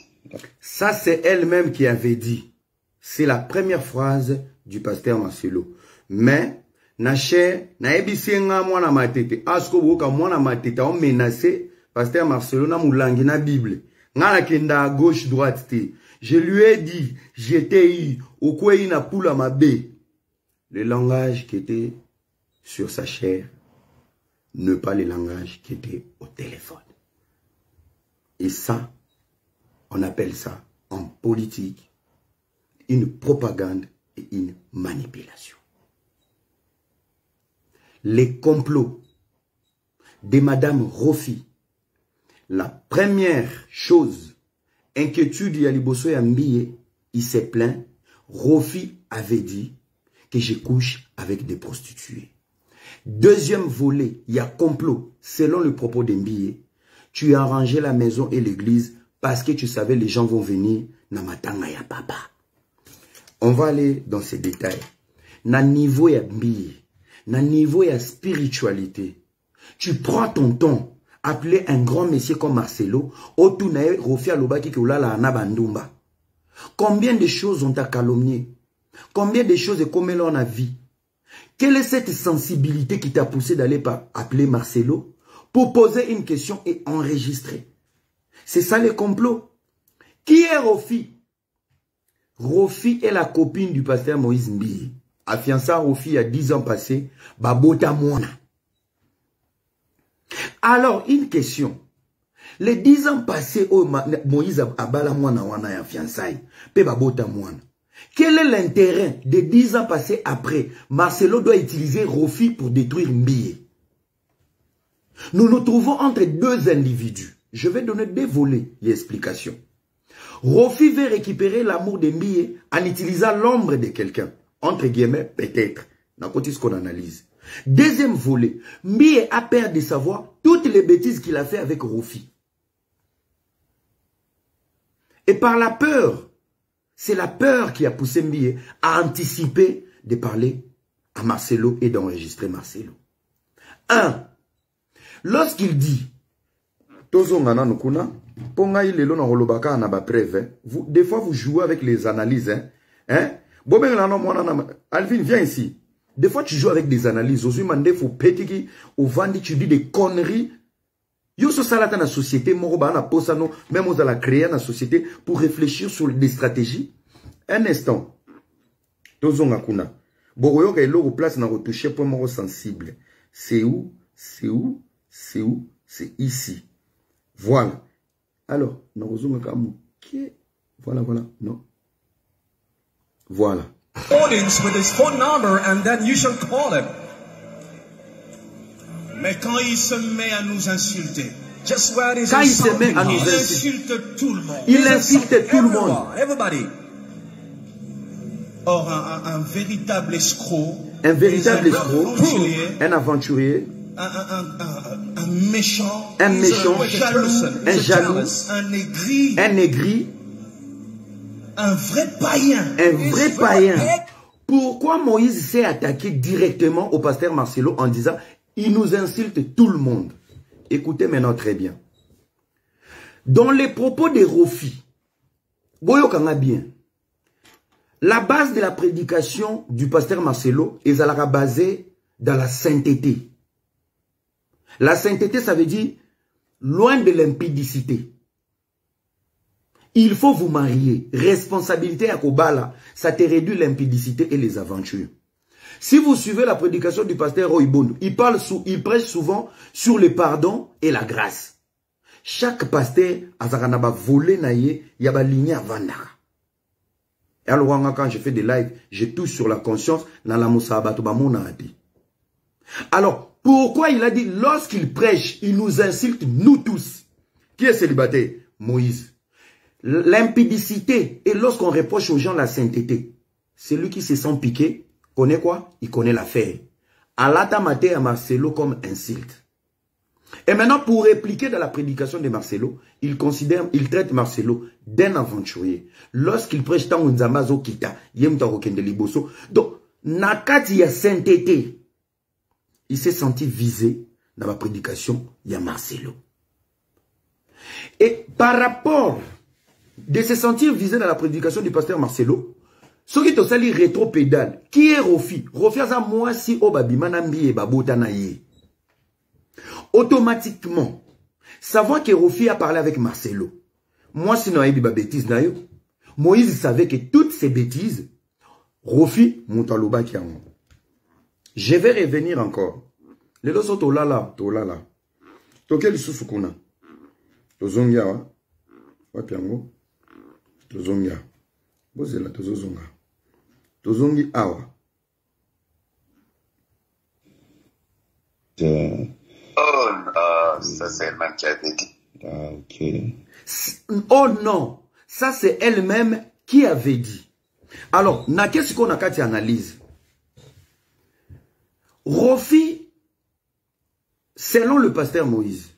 Ça c'est elle-même qui avait dit. C'est la première phrase du pasteur Marcelo. Mais, nache, na ebisenga mwana matete, asko boka mwana matete, on menacé, pasteur Marcelo na moulangi na Bible. Ngala kenda à gauche droite te. Je lui ai dit, j'étais eu, au quoi il n'a poule à ma baie. Le langage qui était sur sa chair, ne pas le langage qui était au téléphone. Et ça, on appelle ça en politique une propagande et une manipulation. Les complots de Madame Rofi. La première chose, inquiétude Yaliboso Yambiye, il s'est plaint. Rofi avait dit que je couche avec des prostituées. Deuxième volet, il y a complot. Selon le propos d'Mbiye, tu as arrangé la maison et l'église parce que tu savais les gens vont venir na matanga ya papa. On va aller dans ces détails. Na niveau ya Mbiye, na niveau ya spiritualité, tu prends ton temps. Appeler un grand monsieur comme Marcelo, Otunae Rofia Lobaki Kiolala Anabandumba. Combien de choses ont à calomnier? Combien de choses est comme on a vu? Quelle est cette sensibilité qui t'a poussé d'aller appeler Marcelo pour poser une question et enregistrer? C'est ça le complot. Qui est Rofi? Rofi est la copine du pasteur Moïse Mbiye. Affiança Rofi il y a 10 ans passés, Babota Mwana. Alors, une question. Les 10 ans passés, Moïse Abala Mwana Wana ya fiançailles, pe Babota Mwana. Quel est l'intérêt des 10 ans passés après? Marcelo doit utiliser Rofi pour détruire Mbiye. Nous nous trouvons entre deux individus. Je vais donner des volets d'explication. Rofi veut récupérer l'amour de Mbiye en utilisant l'ombre de quelqu'un. Entre guillemets, peut-être. N'a pas ce qu'on analyse. Deuxième volet, Mbiye a peur de savoir toutes les bêtises qu'il a fait avec Rofi. Et par la peur, c'est la peur qui a poussé Mbiye à anticiper de parler à Marcelo et d'enregistrer Marcelo. 1. Lorsqu'il dit, des fois vous jouez avec les analyses. Alvin, viens ici. Des fois, tu joues avec des analyses. Aux humains, il faut péter, au vandi, tu dis des conneries. Yo so salata na société, moroba na posano, même aux à la créer na société pour réfléchir sur des stratégies. Un instant. Tozonga kuna. Boroyo ka ilo place na retoucher point moro sensible. C'est où? C'est où? C'est où? C'est ici. Voilà. Alors, na kamu. Voilà, voilà. Non. Voilà. Audience with his phone number and then you shall call him. Mais quand il se met à nous insulter, quand il se met à nous insulter, insulte tout le monde. Il insulte tout le monde. Everybody. Or, un véritable escroc, un véritable escroc, un aventurier, un méchant, un jaloux, un aigri, un vrai païen. Un vrai païen. Pourquoi Moïse s'est attaqué directement au pasteur Marcelo en disant il nous insulte tout le monde? Écoutez maintenant très bien. Dans les propos de Rofi, Boyokanga bien, la base de la prédication du pasteur Marcelo est basée dans la sainteté. La sainteté, ça veut dire loin de l'impudicité. Il faut vous marier. Responsabilité à Kobala, ça te réduit l'impudicité et les aventures. Si vous suivez la prédication du pasteur Roybono, il prêche souvent sur le pardon et la grâce. Chaque pasteur a volé naïe, yaba ligne à Vandara. Et alors, quand je fais des lives, je touche sur la conscience dans la Moussa Abatobamona. Alors, pourquoi il a dit, lorsqu'il prêche, il nous insulte, nous tous. Qui est célibataire? Moïse. L'impudicité, et lorsqu'on reproche aux gens la sainteté, celui qui se sent piqué, connaît quoi? Il connaît l'affaire. Alata maté à Marcelo comme insulte. Et maintenant, pour répliquer dans la prédication de Marcelo, il traite Marcelo d'un aventurier. Lorsqu'il prêche tant Nzambazo Kita, Yemtaro Kende Liboso. Donc, Nakati ya sainteté, il s'est senti visé dans la prédication de Marcelo. Et par rapport de se sentir visé dans la prédication du pasteur Marcelo, ce qui est sali rétropédale, qui est Rofi? Rofi a moi si obabi manambi et babotana ye. Automatiquement, savoir que Rofi a parlé avec Marcelo. Moi si non a eu des bêtises na yo. Moïse savait que toutes ces bêtises, Rofi montaloba qui a. Je vais revenir encore. Les deux sont tolala. Toquel soufukuna. Tozongia wa. Wapiango. Tozongia. Bozela tozonga. Tozongi awa. Oh non, ça c'est elle-même qui avait dit. Ah, ok. Oh non, ça c'est elle-même qui avait dit. Alors, qu'est-ce qu'on a quand analyse? Rofi, selon le pasteur Moïse,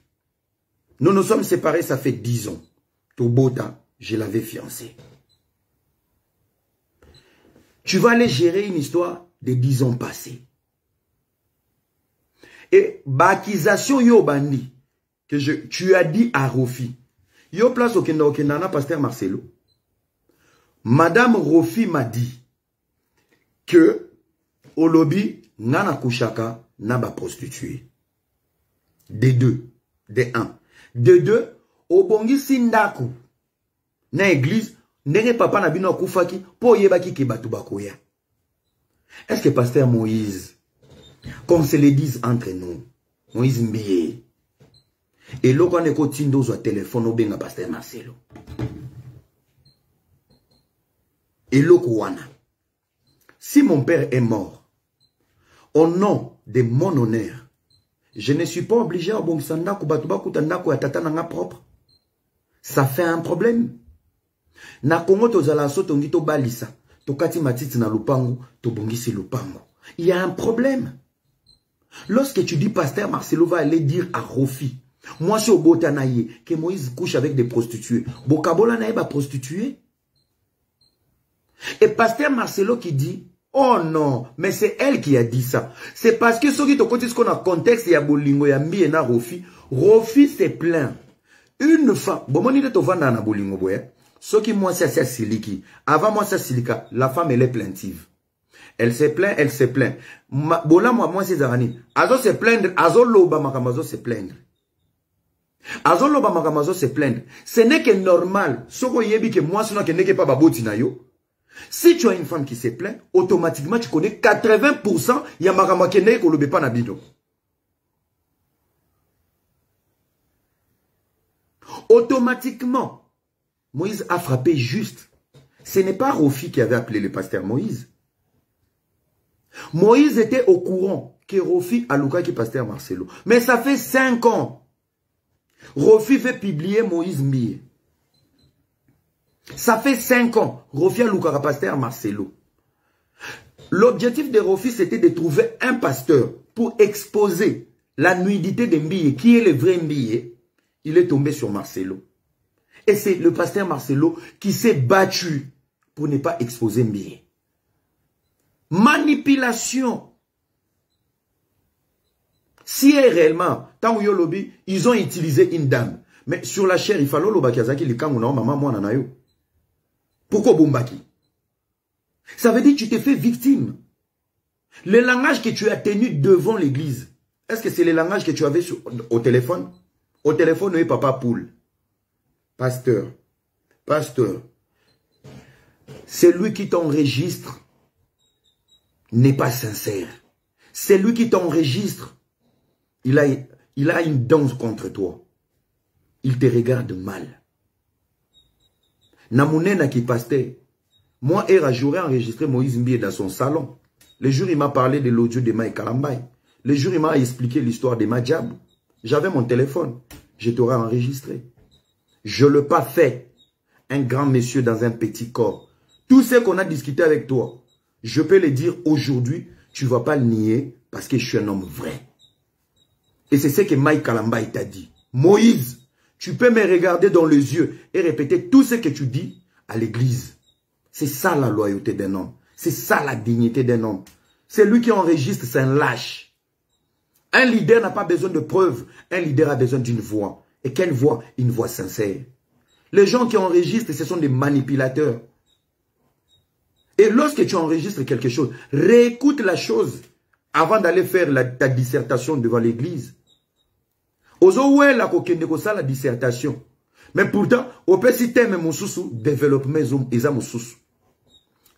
nous nous sommes séparés, ça fait 10 ans. Tobota, je l'avais fiancé. Tu vas aller gérer une histoire de 10 ans passés. Et baptisation yo bandi que tu as dit à Rofi. Yo place au Kenana pasteur Marcelo. Madame Rofi m'a dit que au lobby nana kushaka naba prostituée. Des deux, des un. De deux, au bongi sindaku na église nenge papa na bino kufaki po yebaki ke batu bakoya. Est-ce que pasteur Moïse, comme se le disent entre nous, Moïse Mbiye, et l'eau qu'on écoute tindo sur téléphone au benga pasteur Marcelo. Et l'eau kouana. Si mon père est mort, au nom de mon honneur, je ne suis pas obligé à bon sandaku batuba kutandaku atata nanga propre. Ça fait un problème. Na Congo tozala so tongi to balisa, to kati matiti na lupango, to bongisi lupango. Il y a un problème. Lorsque tu dis pasteur Marcelo va aller dire à Rofi, moi c'est au Botanaye, que Moïse couche avec des prostituées. Bokabola naïe ba prostituée. Et pasteur Marcelo qui dit, oh non, mais c'est elle qui a dit ça. C'est parce que ceux qui te côté ce qu'on a contexte, il y a bolingo, il y a mbi et na Rofi. Rofi s'est plaint. Une femme, bon, mon idée te vendre na bolingo, boye. Ce qui moi c'est siliki. Avant moi c'est silika, la femme elle est plaintive. Elle s'est plaint, elle s'est plaint. Bola moi c'est Zarani. Azo se plaindre, azo loba makamazo se plaindre. Azo loba makamazo se plaindre. Ce n'est que normal. Soko yebi que moi sinon que n'est que pas baboti na yo. Si tu as une femme qui se plaint, automatiquement tu connais 80% ya makama kene ko lobe pa na bido. Automatiquement, Moïse a frappé juste. Ce n'est pas Rofi qui avait appelé le pasteur Moïse. Moïse était au courant que Rofi a Luka qui est pasteur Marcelo. Mais ça fait 5 ans. Rofi fait publier Moïse Mie. Ça fait 5 ans. Rofi a Luka qui pasteur Marcelo. L'objectif de Rofi, c'était de trouver un pasteur pour exposer la nudité de Mie. Qui est le vrai Mie? Il est tombé sur Marcelo. Et c'est le pasteur Marcelo qui s'est battu pour ne pas exposer Mie. Manipulation. Si réellement, tant que lobby, ils ont utilisé une dame. Mais sur la chair, il fallait le Kazaki, le Kangouna, maman, moi, nanayo. Pourquoi Bombaki? Ça veut dire que tu t'es fait victime. Le langage que tu as tenu devant l'église, est-ce que c'est le langage que tu avais au téléphone? Au téléphone, oui, papa poule. Pasteur. Pasteur. C'est lui qui t'enregistre. N'est pas sincère. C'est lui qui t'enregistre. Il a une danse contre toi. Il te regarde mal. Namounena qui pastait. Moi, j'aurais enregistré Moïse Mbie dans son salon. Le jour, il m'a parlé de l'audio de Maï Kalambay. Le jour, il m'a expliqué l'histoire de Madjab. J'avais mon téléphone. Je t'aurais enregistré. Je ne l'ai pas fait. Un grand monsieur dans un petit corps. Tout ce qu'on a discuté avec toi, je peux le dire aujourd'hui, tu ne vas pas le nier parce que je suis un homme vrai. Et c'est ce que Maï Kalambay t'a dit. Moïse, tu peux me regarder dans les yeux et répéter tout ce que tu dis à l'église. C'est ça la loyauté d'un homme. C'est ça la dignité d'un homme. C'est lui qui enregistre, c'est un lâche. Un leader n'a pas besoin de preuves. Un leader a besoin d'une voix. Et quelle voix? Une voix sincère. Les gens qui enregistrent, ce sont des manipulateurs. Et lorsque tu enregistres quelque chose, réécoute la chose avant d'aller faire ta dissertation devant l'église. Ozowe la kokende ko la dissertation. Mais pourtant, au petit thème mon sous développement eza mon sous.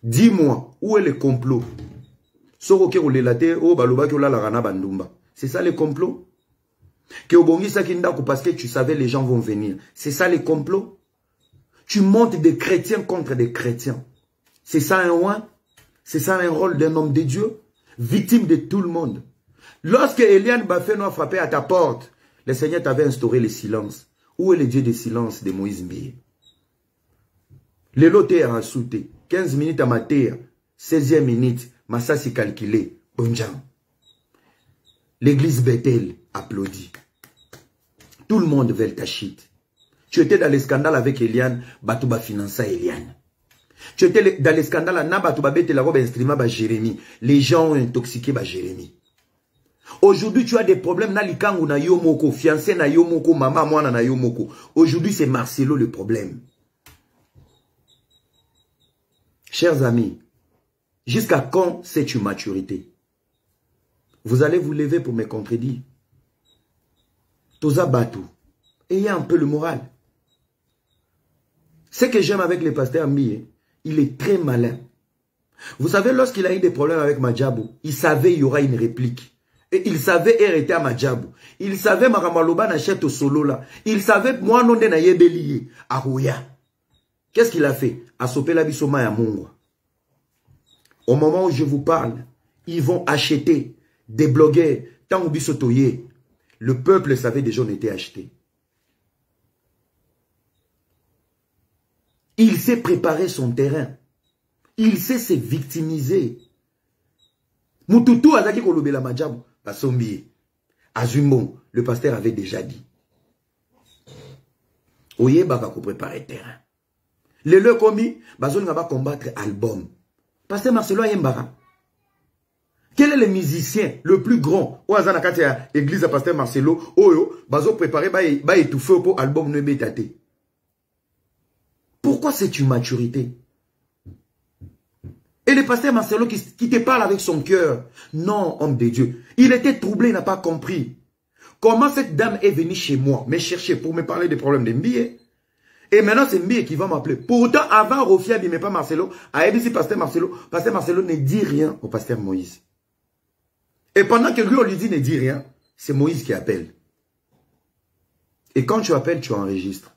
Dis-moi, où est le complot? Soroke ou lelate o baloba ki la rana bandumba. C'est ça le complot? Que obongisa kindako parce que tu savais les gens vont venir. C'est ça le complot? Tu montes des chrétiens contre des chrétiens. C'est ça un roi? C'est ça un rôle d'un homme de Dieu? Victime de tout le monde. Lorsque Eliane Bafeno a frappé à ta porte, le Seigneur t'avait instauré le silence. Où est le Dieu de silence de Moïse Mbie? Le loté a sauté. 15 minutes à ma terre. 16e minute. Massassi calculé. Bonjan. L'église Bethel applaudit. Tout le monde veut ta shit. Tu étais dans le scandale avec Eliane. Batouba finança Eliane. Tu étais dans le scandale. Na Batouba bete la robe instrument ba Jérémie. Les gens ont intoxiqué ba Jérémie. Aujourd'hui, tu as des problèmes. Na likangu na yomoko. Fiancé na yomoko. Maman moana na yomoko. Aujourd'hui, c'est Marcelo le problème. Chers amis, jusqu'à quand cette maturité? Vous allez vous lever pour me contredire. Toza Batou. Ayez un peu le moral. Ce que j'aime avec le pasteur Mbie, il est très malin. Vous savez, lorsqu'il a eu des problèmes avec Madjabou, il savait qu'il y aura une réplique. Et il savait arrêter à Madjabou. Il savait Maramaloba n'achète au solo là. Il savait moi non na yebelié à Rouya. Qu'est-ce qu'il a fait? A sopé la bisoma à Mongwa. Au moment où je vous parle, ils vont acheter des blogueurs. Tant bisotoye, le peuple savait déjà on était acheté. Il sait préparer son terrain. Il sait se victimiser. Mututu azaki kolobela Madjabou. Basombi. Azumbo, le pasteur avait déjà dit. Oye baka ko préparer terrain. Le commis, bazon va combattre album. Pasteur Marcelo Yembara. Quel est le musicien le plus grand? Ou azana kati ya église à pasteur Marcelo, oyo, bazo préparer ba étouffer pour album ne bétate. Pourquoi c'est une maturité? Et le pasteur Marcelo qui te parle avec son cœur. Non, homme de Dieu. Il était troublé, il n'a pas compris. Comment cette dame est venue chez moi, me chercher pour me parler des problèmes de Mbie. Et maintenant, c'est Mbie qui va m'appeler. Pourtant, avant, Rofia ne pas Marcelo. À ABC, pasteur Marcelo ne dit rien au pasteur Moïse. Et pendant que lui, on lui dit ne dit rien, c'est Moïse qui appelle. Et quand tu appelles, tu enregistres.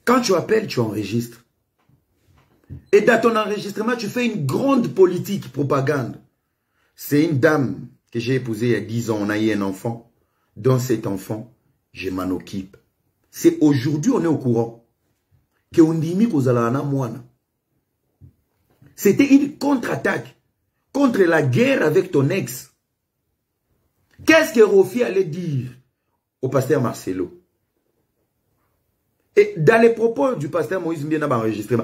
Quand tu appelles, tu enregistres. Et dans ton enregistrement, tu fais une grande politique, propagande. C'est une dame que j'ai épousée il y a 10 ans. On a eu un enfant. Dans cet enfant, je m'en occupe. C'est aujourd'hui, on est au courant. Que on dit que c'était une contre-attaque contre la guerre avec ton ex. Qu'est-ce que Rofi allait dire au pasteur Marcelo? Et dans les propos du pasteur Moïse Mbie n'a enregistré.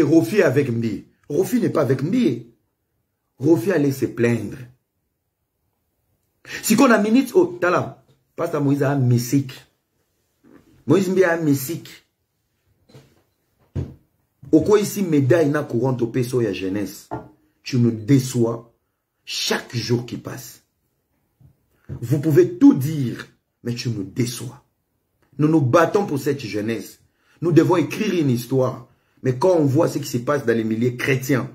Rofi avec Mbie. Rofi n'est pas avec Mbie. Rofi allait se plaindre. Si qu'on a minute, oh, tala, pasteur Moïse a un messique. Moïse Mbie a un messique. Au quoi ici médaille n'a courante au peso et à jeunesse. Tu nous déçois chaque jour qui passe. Vous pouvez tout dire, mais tu nous déçois. Nous nous battons pour cette jeunesse. Nous devons écrire une histoire. Mais quand on voit ce qui se passe dans les milieux chrétiens,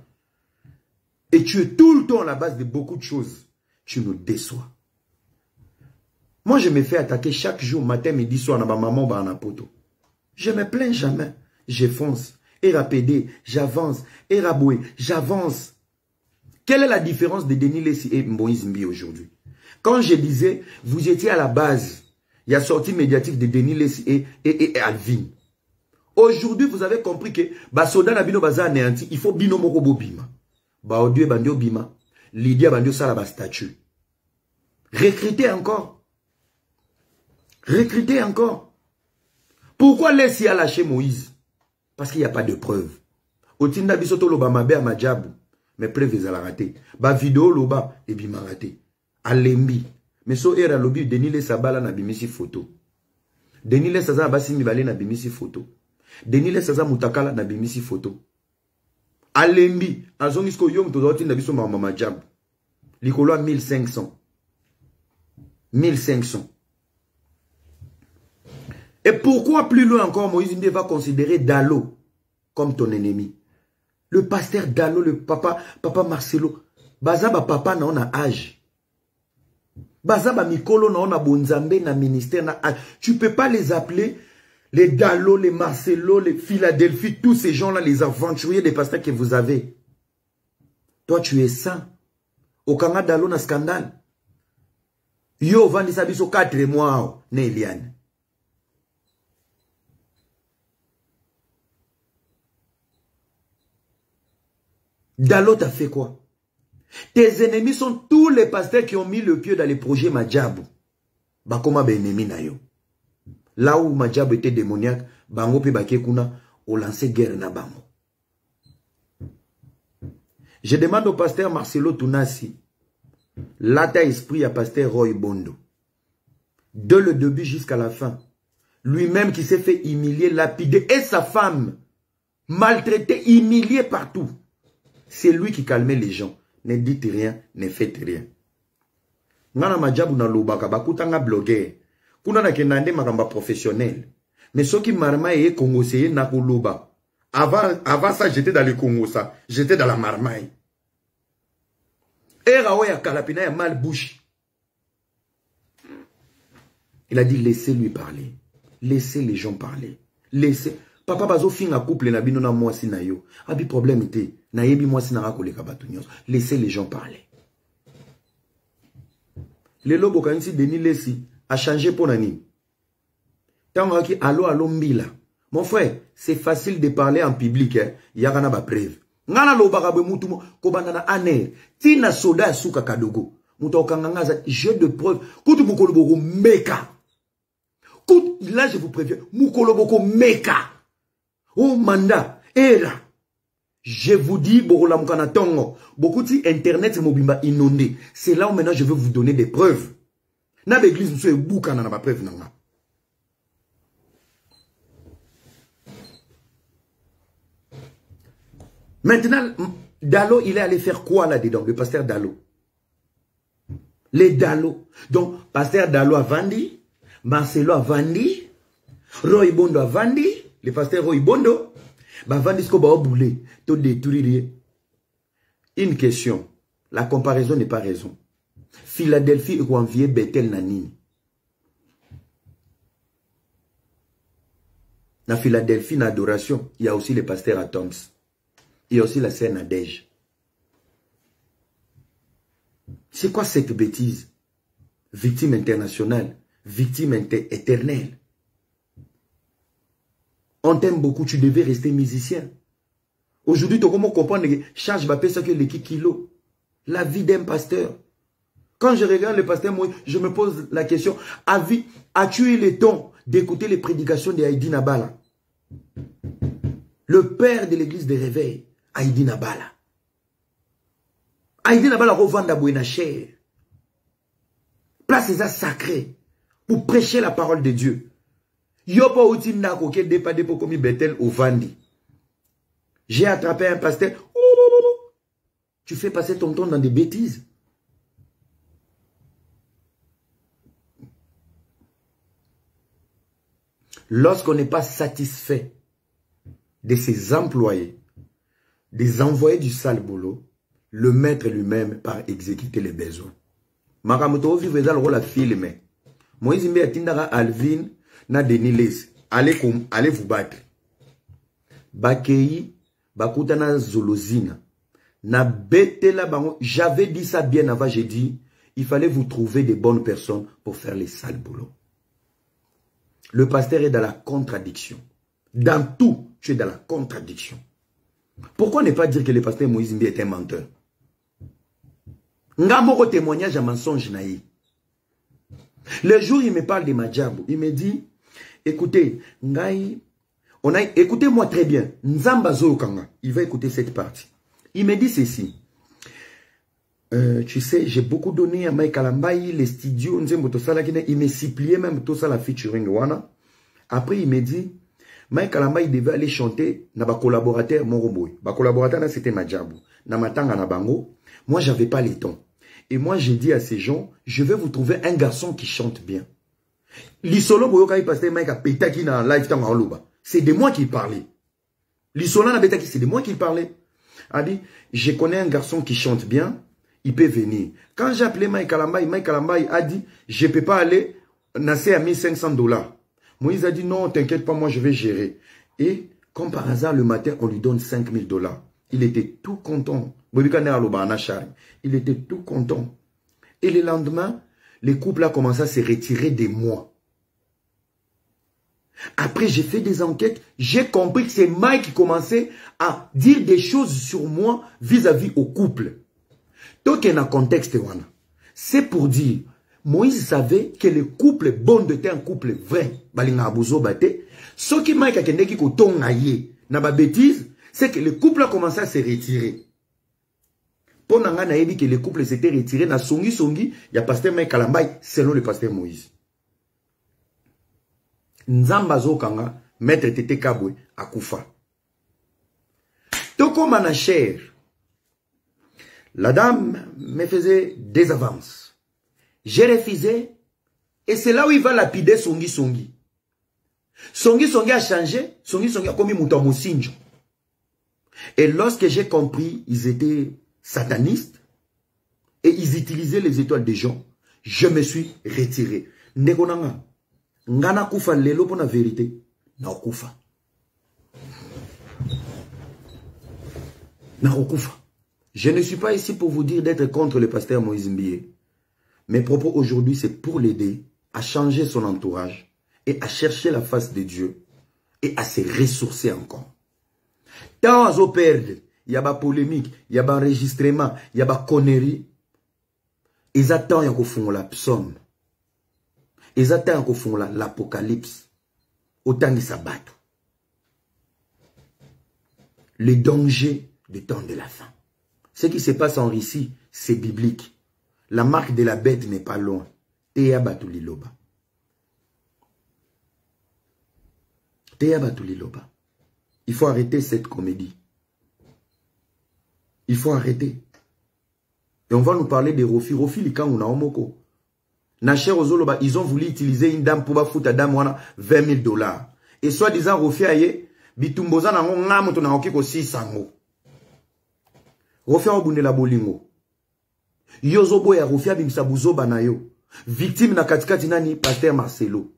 et tu es tout le temps à la base de beaucoup de choses, tu nous déçois. Moi, je me fais attaquer chaque jour, matin, midi, soir, dans ma maman, dans ma poto. Je me plains jamais. Je fonce. Et rapide, j'avance. Et raboué, j'avance. Quelle est la différence de Denis Lessi et Moïse Mbie aujourd'hui? Quand je disais, vous étiez à la base, il y a sortie médiatique de Denis Lessi et Alvin. Aujourd'hui, vous avez compris que Basoda Nabino Baza anéanti, il faut bino moko bobima. Baodieu bandio bima. Lydia bandio salaba statue. Recrutez encore. Recrutez encore. Pourquoi Lessi a lâché Moïse? Parce qu'il n'y a pas de preuves. Otinda bisoto loba mabe a majabu. Mais preuves à la raté. Ba vidéo loba et bima raté. Alembi. Mais so era lobi Denis Lessi abala na bimisi photo. Denis Lessi aza abasi mibale na bimisi photo. Denis Lessi aza mutakala na bimisi photo. Alembi. Azongisko yom to otinda biso mama majabu. Likolo a 1500. 1500. Et pourquoi plus loin encore, Moïse Mbie va considérer Dalo comme ton ennemi? Le pasteur Dalo, le papa Marcelo, Bazaba papa na on a âge. Bazaba Mikolo na on a Bonzambe na ministère na âge. Tu ne peux pas les appeler les Dalo, les Marcelo, les Philadelphie, tous ces gens-là, les aventuriers des pasteurs que vous avez. Toi, tu es saint. Au Kanga Dalo na scandale. Yo, Vandisa biso 4 mois, ne Eliane. Dalo t'a fait quoi? Tes ennemis sont tous les pasteurs qui ont mis le pied dans les projets Madjabou. Bakoma ben ennemi na yo. Là où Madjabou était démoniaque, bango pe bakekuna ont lancé guerre na bango. Je demande au pasteur Marcelo Tunasi, l'ata esprit à pasteur Roy Bondo. De le début jusqu'à la fin. Lui-même qui s'est fait humilier, lapider, et sa femme, maltraitée, humiliée partout. C'est lui qui calmait les gens. Ne dites rien, ne faites rien. Ngana majabu na lobaka bakutanga blogueur. Kuna na kenande makamba professionnel. Mais ceux qui marmaille et congosé na koloba. Avant ça, j'étais dans le Congo, ça. J'étais dans la marmaille. Et Raoya Kalapina ya mal bouche. Il a dit laissez-lui parler. Laissez les gens parler. Laissez. Papa bazo finga couple na bino na mwasi na yo. Abi problème était. Na yebi mwasi na rakoleka batu nyonso. Laissez les gens parler. Le lobo kanisi Denis Lessi a changé pour nani. Tango ki allo mbila. Mon frère, c'est facile de parler en public, hein. Yagana ba preuve. Ngana lobaka be mutu mo ko banana aner. Tina soda suka kadogo. Muto kanganga za jeu de preuve. Kutu mukolo boko meka. Là je vous préviens, mukolo boko meka. Oh manda, era. Je vous dis, beaucoup de internet mobimba inondé. C'est là où maintenant je veux vous donner des preuves. Na l'église nous sommes bouka na ma preuve nanga. Maintenant, Dalo, il est allé faire quoi là-dedans, le pasteur Dalo? Les Dalo. Donc, pasteur Dalo a vendu, Marcelo a vendu, Roy Bondo a vendu, le pasteur Roy Bondo, a vendu ce qu'on va bouler, tout détruire. Une question, la comparaison n'est pas raison. Philadelphie est envié Bethel Nanini. Dans Philadelphie, dans l'adoration, il y a aussi le pasteur Atoms. Il y a aussi la sœur Nadège. C'est quoi cette bêtise? Victime internationale, victime éternelle. On t'aime beaucoup, tu devais rester musicien. Aujourd'hui, tu comment comprendre que charge va payer ça que les kilos. La vie d'un pasteur. Quand je regarde le pasteur Moïse, je me pose la question, as-tu eu le temps d'écouter les prédications d'Aïdi Nabala? Le père de l'église de réveil, Aïdi Nabala. Aïdi Nabala revend à Bouénacher. Place ça sacré pour prêcher la parole de Dieu. Yopo outi nako ke dépadé pour commis Bethel au Vandi. J'ai attrapé un pasteur. Tu fais passer ton temps dans des bêtises. Lorsqu'on n'est pas satisfait de ses employés, des envoyés du sale boulot, le maître lui-même par exécuter les besoins. Makamoto vivre dans le rôle à filmer. Moïse Mbe atindara Alvin na Deniles. Allez vous battre. Bakei bakuta na Zolozina. Na betela bango. J'avais dit ça bien avant, j'ai dit, il fallait vous trouver des bonnes personnes pour faire les sales boulots. Le pasteur est dans la contradiction. Dans tout, tu es dans la contradiction. Pourquoi ne pas dire que le pasteur Moïse Mbe est un menteur? Ngamoko témoignage à mensonge naï. Le jour il me parle de Madjabou, il me dit, écoutez, écoutez-moi très bien. Nzamba Zookanga, il va écouter cette partie. Il me dit ceci. Tu sais, j'ai beaucoup donné à Mike Alambaï, les studios, il me suppliait même tout ça la featuring wana. Après, il me dit, Mike Alambaï devait aller chanter na ba collaborateur Moroboy. Ba collaborateur là c'était Madjabou. Na matanga na bango. Moi, j'avais pas les temps. Et moi, j'ai dit à ces gens, je vais vous trouver un garçon qui chante bien. L'isolo boyoka pasteur Mike a pétaki na live tanga oloba. C'est de moi qui parlais. L'isolo na pétaki, c'est de moi qui parlais. A dit, je connais un garçon qui chante bien. Il peut venir. Quand j'ai appelé Mike Alambaï a dit, je ne peux pas aller, nasser à $1,500. Moïse a dit, non, t'inquiète pas, moi je vais gérer. Et, comme par hasard, le matin, on lui donne $5,000. Il était tout content. Il était tout content. Et le lendemain, les couples a commencé à se retirer des mois. Après, j'ai fait des enquêtes. J'ai compris que c'est Mike qui commençait à dire des choses sur moi vis-à-vis au couple. Donc, il y a un contexte. C'est pour dire, Moïse savait que le couple bon était un couple vrai. Ce qui m'a dit c'est que le couple a commencé à se retirer. Pendant qu'on a dit que le couple s'était retiré, na songi, il y a pasteur Mike Alambaï selon le pasteur Moïse. Nzamba Zokanga, maître Tete Kabwe, à Koufa. Toko Manacher. La dame me faisait des avances. J'ai refusé. Et c'est là où il va lapider Songi Songi. Songi Songi a changé. Songi Songi a commis Moutamo Sinjo. Et lorsque j'ai compris, ils étaient satanistes. Et ils utilisaient les étoiles des gens. Je me suis retiré. Negonanga. Ngana Koufa lelo pour la vérité. Na Koufa. Na Koufa. Je ne suis pas ici pour vous dire d'être contre le pasteur Moïse Mbe. Mes propos aujourd'hui, c'est pour l'aider à changer son entourage et à chercher la face de Dieu et à se ressourcer encore. Tant à perdre, il y a des polémiques, il y a des enregistrements, il y a des conneries. Ils attendent qu'on fasse la psaume. Ils attendent qu'on fasse l'apocalypse. Autant de sabbat. Le danger du temps de la fin. Ce qui se passe en Russie, c'est biblique. La marque de la bête n'est pas loin. Teya Batuliloba. Teya Batuliloba. Il faut arrêter cette comédie. Il faut arrêter. Et on va nous parler des Rofi. Rofi, likangu na omoko. Na cher ozoloba, ils ont voulu utiliser une dame pour foutre dame wana 20 000 $. Et soit disant Rofi aye, bitumboza na ngonga moto na okiko 600. Rofi obunde la bolingo. Yozobo ya Rofi abimisa buzoba na yo. Victime na katikati nani Pasteur Marcelo.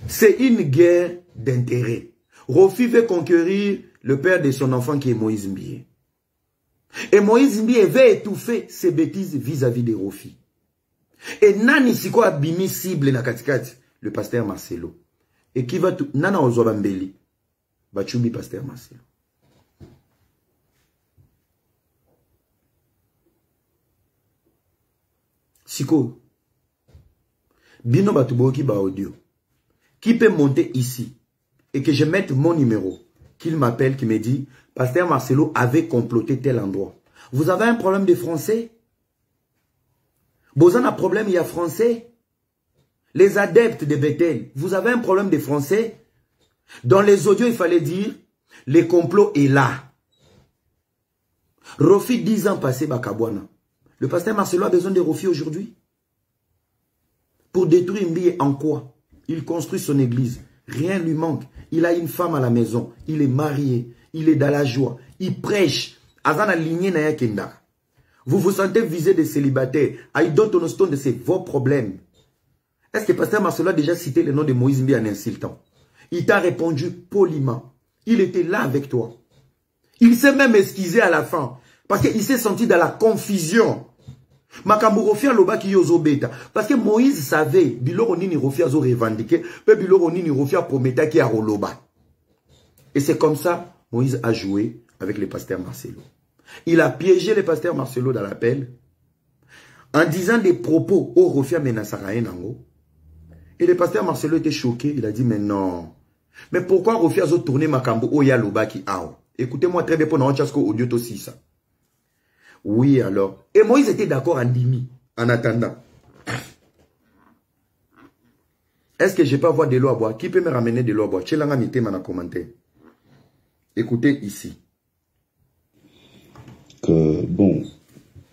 C'est une guerre d'intérêt. Rofi veut conquérir le père de son enfant qui est Moïse Mbie. Et Moïse Mbie veut étouffer ses bêtises vis-à-vis de Rofi. Et nani siko abimi cible na katikati le Pasteur Marcelo. Et qui va tout nana ozobambeli bachubi Pasteur Marcelo. Siko bino batuboki ba audio. Qui peut monter ici et que je mette mon numéro, qu'il m'appelle, qui me dit, Pasteur Marcelo avait comploté tel endroit. Vous avez un problème de français? Vous avez un problème, il y a français? Les adeptes de Bethel, vous avez un problème de français? Dans les audios, il fallait dire, le complot est là. Rofi, 10 ans passés, Bakabwana. Le Pasteur Marcelo a besoin de Rofi aujourd'hui? Pour détruire Mbie en quoi? Il construit son église. Rien lui manque. Il a une femme à la maison. Il est marié. Il est dans la joie. Il prêche. Vous vous sentez visé des célibataires. C'est vos problèmes. Est-ce que Pasteur Marcelo a déjà cité le nom de Moïse Mbie en insultant? Il t'a répondu poliment. Il était là avec toi. Il s'est même excusé à la fin. Parce qu'il s'est senti dans la confusion. Makambo Rofia loba ki yozo beta. Parce que Moïse savait, biloro nini Rofia zo revendiqué, pe biloro nini Rofia prometa ki a roloba. Et c'est comme ça, Moïse a joué avec le Pasteur Marcelo. Il a piégé le Pasteur Marcelo dans l'appel, en disant des propos au Rofia menasara enango. Et le Pasteur Marcelo était choqué, il a dit, mais non. Mais pourquoi Rofia zo tourné Makambo oya loba ki ao? Écoutez-moi très bien pour n'en chasko audio aussi ça. Oui, alors. Et Moïse était d'accord en dimi, en attendant. Est-ce que je peux avoir de l'eau à boire? Qui peut me ramener de l'eau à boire? Tchelanga mité mana commenté. Écoutez ici. Que, bon,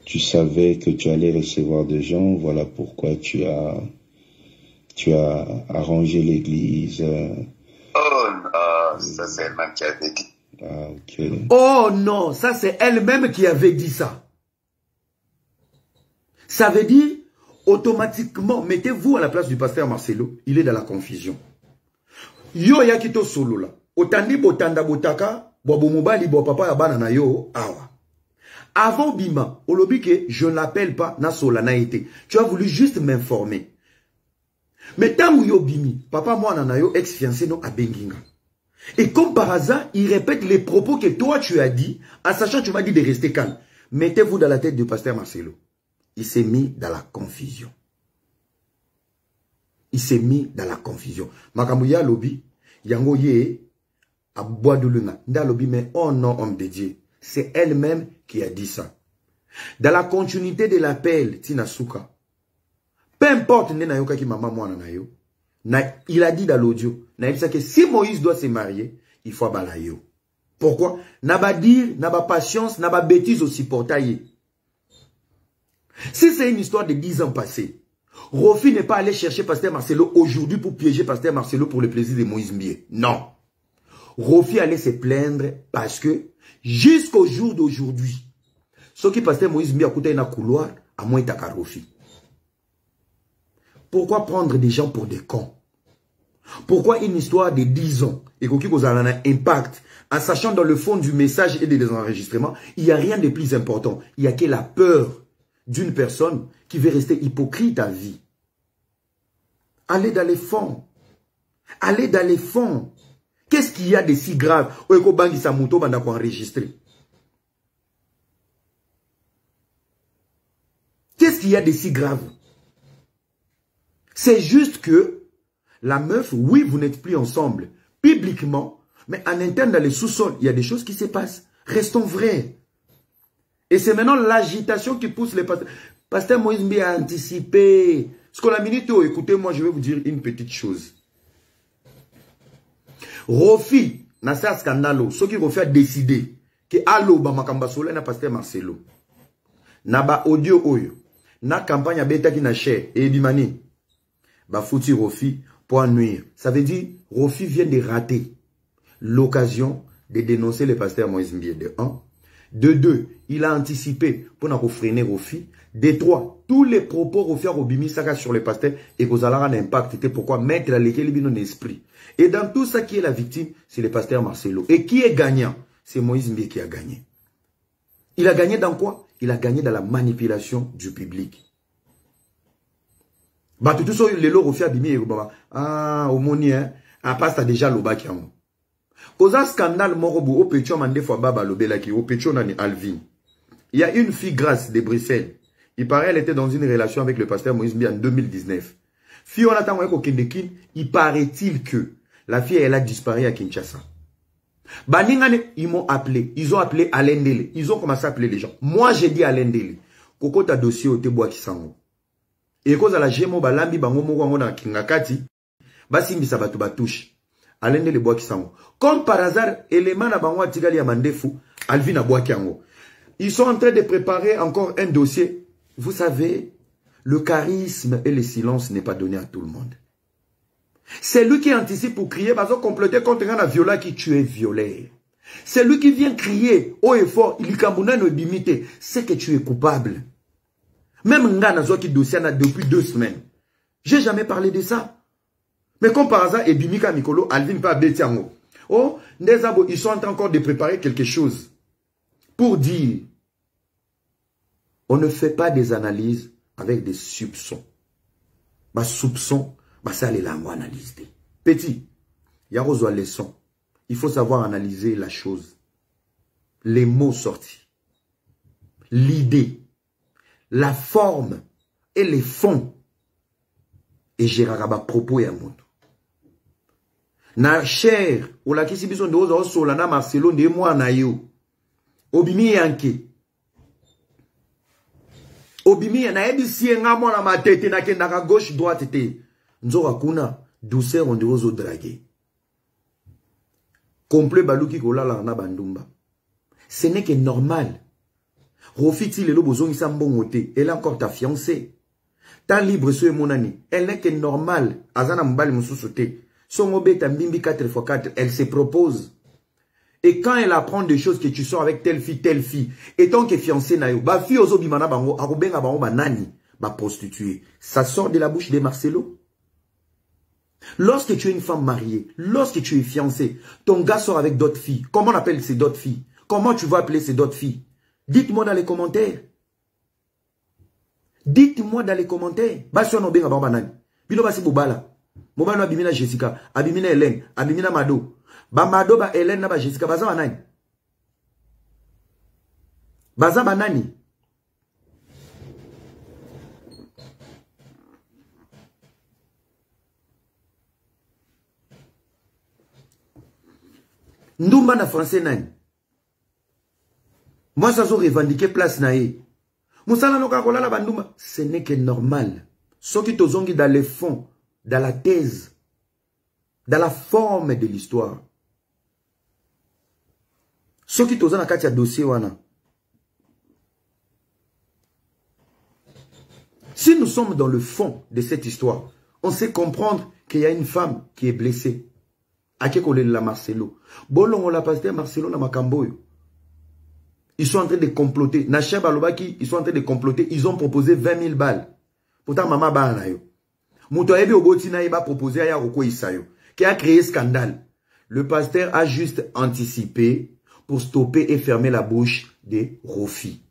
tu savais que tu allais recevoir des gens, voilà pourquoi tu as arrangé l'église. Oh non, ça c'est elle-même qui avait dit. Ah, ok. Oh non, ça c'est elle-même qui avait dit ça. Ça veut dire, automatiquement, mettez-vous à la place du Pasteur Marcelo, il est dans la confusion. Yo yakito solo là. Otandi botanda botaka, bobo mobali bo papa ya bana na yo awa. Avant Bima, olobi que je ne l'appelle pas na sola na été. Tu as voulu juste m'informer. Mais tant yo bimi, papa moi na yo ex-fiancé no a Benginga. Et comme par hasard, il répète les propos que toi tu as dit, en sachant que tu m'as dit de rester calme. Mettez-vous dans la tête du Pasteur Marcelo. Il s'est mis dans la confusion. Il s'est mis dans la confusion. Makamouya lobi, yango ye, a bois de luna. Nda lobi, mais oh non, homme de Dieu. C'est elle-même qui a dit ça. Dans la continuité de l'appel, Tina Souka, peu importe, nenayoka ki maman mwana na yo, il a dit dans l'audio, que si Moïse doit se marier, il faut balayo. Pourquoi? Naba dire, naba patience, naba bêtise aussi portailler. Si c'est une histoire de 10 ans passés, Rofi n'est pas allé chercher Pasteur Marcelo aujourd'hui pour piéger Pasteur Marcelo pour le plaisir de Moïse Mbie. Non. Rofi allait se plaindre parce que jusqu'au jour d'aujourd'hui, ce qui Pasteur Moïse Mbie a coûté un couloir, à moins de Rofi. Pourquoi prendre des gens pour des cons? Pourquoi une histoire de 10 ans et qu'on a un impact en sachant dans le fond du message et des enregistrements, il n'y a rien de plus important. Il n'y a que la peur d'une personne qui veut rester hypocrite à vie. Allez dans les fonds. Allez dans les fonds. Qu'est-ce qu'il y a de si grave? Qu'est-ce qu'il y a de si grave? C'est juste que la meuf, oui, vous n'êtes plus ensemble publiquement, mais en interne dans les sous-sols, il y a des choses qui se passent. Restons vrais. Et c'est maintenant l'agitation qui pousse les pasteurs. Pasteur Moïse Mbie a anticipé. Ce qu'on a minute, écoutez-moi, je vais vous dire une petite chose. Rofi, dans ce scandale, ce qui Rofi a décidé que aloba makamba sola na pasteur Marcelo. Na ba audio oyo. Na campagne beta qui na cher et bimani. Ba fouti Rofi pour nuire. Ça veut dire Rofi vient de rater l'occasion de dénoncer le pasteur Moïse Mbie de 1. De 2, il a anticipé pour nous freiner Rofi. De 3, tous les propos Rofi a Robimi Saka sur le pasteur et que ça aura un impact. C'était pourquoi mettre la lesquels il esprit. Et dans tout ça, qui est la victime, c'est le pasteur Marcelo. Et qui est gagnant? C'est Moïse Mbie qui a gagné. Il a gagné dans quoi? Il a gagné dans la manipulation du public. Bah tout ça, les lots Rofi a bimi et ah, au moni, hein, à part déjà l'oba qui a un. Causa scandale morobu au pétion mande fois baba lobela qui au pétion nani Alvin. Il y a une fille Grâce de Bruxelles. Il paraît elle était dans une relation avec le pasteur Moïse Mbie en 2019. Fille on attend au Kendekin, il paraît-il que la fille elle a disparu à Kinshasa. Baningane ils m'ont appelé, ils ont appelé Alain Dele, ils ont commencé à appeler les gens. Moi j'ai dit Alain Dele, Koko ta dossier au Teboa Kisango. Et cause à la Gemo balambi bango mo na Kingakati, basi mbisa batu batouche. Alain Dele bois Kisango. Comme par hasard, élément na bango atigali ya mandefu, Alvin a bois Kiango. Ils sont en train de préparer encore un dossier. Vous savez, le charisme et le silence n'est pas donné à tout le monde. C'est lui qui anticipe pour crier, parce que comploter contre un viola qui tu es violé. C'est lui qui vient crier haut et fort, il est c'est que tu es coupable. Même Ngana qui dossier depuis 2 semaines. J'ai jamais parlé de ça. Mais comme par hasard, Ebimika Mikolo, Alvin pas Betiango. Oh, Ndezabo, ils sont en train encore de préparer quelque chose. Pour dire, on ne fait pas des analyses avec des soupçons. Bah, soupçons, bah, ça, les langues analysées. Petit, il y a une leçon. Il faut savoir analyser la chose. Les mots sortis. L'idée. La forme. Et les fonds. Et Gérard propos et un monde. Na cher, ou la kisi bison de ozo solana Marcelo de moi na yo. Obimi yanke. Obimi na ebisi nga mo na matete na kenda ka gauche droite te. Nzora kuna douceur on de ozo draguer. Complet baluki kolala na bandumba. Ce n'est que normal. Rofiti le lobozongi sambongote, elle a encore ta fiancée. Ta libre ce mon ami, elle n'est que normal. Azana mbali mususote. Son obé mbimbi 4x4, elle se propose. Et quand elle apprend des choses que tu sors avec telle fille, et tant que fiancé na yo, ba fille ozo bimana bango, arubenga bango banani, ba prostituée. Ça sort de la bouche de Marcelo. Lorsque tu es une femme mariée, lorsque tu es fiancé, ton gars sort avec d'autres filles. Comment on appelle ces d'autres filles? Comment tu vas appeler ces d'autres filles? Dites-moi dans les commentaires. Dites-moi dans les commentaires. Basi on obenga bango banani. Bilo basi bobala. Mobano abimina Jessica, abimina Hélène, abimina Mado. Ba Mado ba Hélène na ba Jessica baza banani. Baza banani. Ndumba na français nani. Moi ça zo revendiquer place na ye. Musala no kakola la bandumba, ce n'est que normal. Soki tozongi dans les fonds, dans la thèse, dans la forme de l'histoire. Ce qui est dans le dossier, si nous sommes dans le fond de cette histoire, on sait comprendre qu'il y a une femme qui est blessée. À qui coller la Marcelo. Bolon, on l'a passé Marcelo na Makamboyo. Ils sont en train de comploter. Nacha Balobaki, ils sont en train de comploter. Ils ont proposé 20 000 balles. Pourtant, maman Banayo. Moutoyebi Obotina va proposer à Yaroko Isayo, qui a créé scandale. Le pasteur a juste anticipé pour stopper et fermer la bouche de Rofi.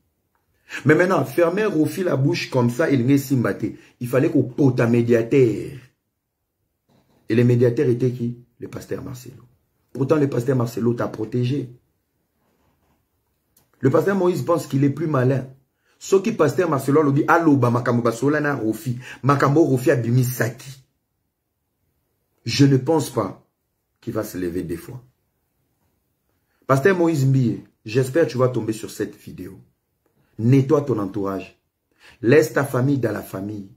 Mais maintenant, fermer Rofi la bouche comme ça, il n'est simbaté. Il fallait qu'on pote un médiateur. Et le médiateur était qui? Le pasteur Marcelo. Pourtant, le pasteur Marcelo t'a protégé. Le pasteur Moïse pense qu'il est plus malin. Ce qui pasteur Marcelo le dit, Aloba makambo basolana Rofi, makambo Rofi abimi saki. Je ne pense pas qu'il va se lever des fois. Pasteur Moïse Mbie, j'espère que tu vas tomber sur cette vidéo. Nettoie ton entourage. Laisse ta famille dans la famille.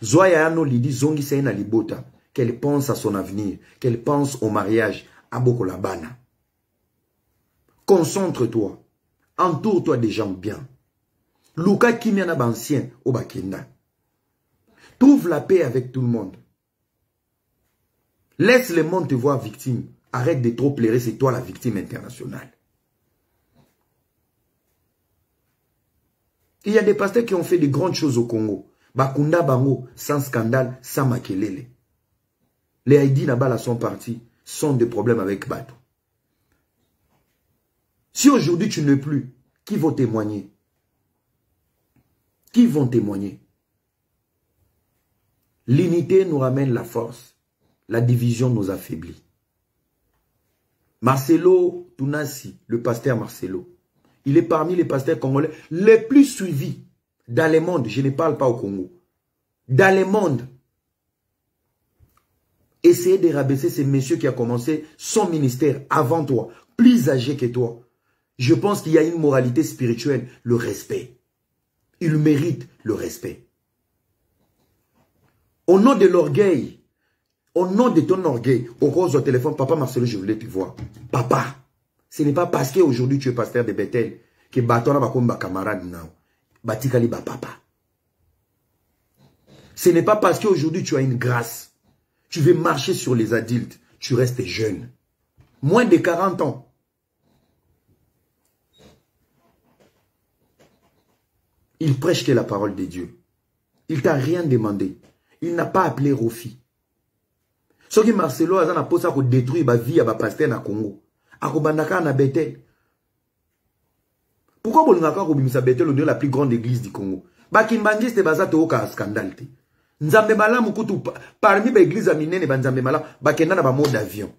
Zoya ano lidi zongi seyna libota. Qu'elle pense à son avenir. Qu'elle pense au mariage. Aboko la bana. Concentre-toi. Entoure-toi des gens bien. Luka Kimiana Bansien au Bakenda. Trouve la paix avec tout le monde. Laisse le monde te voir victime. Arrête de trop pleurer, c'est toi la victime internationale. Il y a des pasteurs qui ont fait de grandes choses au Congo. Bakunda Bango, sans scandale, sans makelele. Les Haïdi Nabala sont partis, sont des problèmes avec Bato. Si aujourd'hui tu n'es plus, qui vont témoigner? Qui vont témoigner? L'unité nous ramène la force. La division nous affaiblit. Marcelo Tounassi, le pasteur Marcelo, il est parmi les pasteurs congolais les plus suivis dans le monde. Je ne parle pas au Congo. Dans le monde. Essayez de rabaisser ce monsieur qui a commencé son ministère avant toi, plus âgé que toi. Je pense qu'il y a une moralité spirituelle, le respect. Il mérite le respect. Au nom de l'orgueil, au nom de ton orgueil, au rose au téléphone, papa Marcelo, je voulais te voir. Papa, ce n'est pas parce qu'aujourd'hui tu es pasteur de Bethel que Batona va comme camarade now. Batikali ba papa. Ce n'est pas parce qu'aujourd'hui tu as une grâce. Tu veux marcher sur les adultes. Tu restes jeune. Moins de 40 ans. Il prêche que la parole de Dieu. Il t'a rien demandé. Il n'a pas appelé Rofi. Ce qui Marcelo a posé à détruire la vie à la pasteur na Congo. À Kobandaka na Bethel. Pourquoi vous n'avez pas Bethel on est la plus grande église du Congo? Bakimbangi c'était basé au cas scandale. Nzambe mala mukutu parmi les églises à minene banzambe mala bakenda na ba mode d'avion.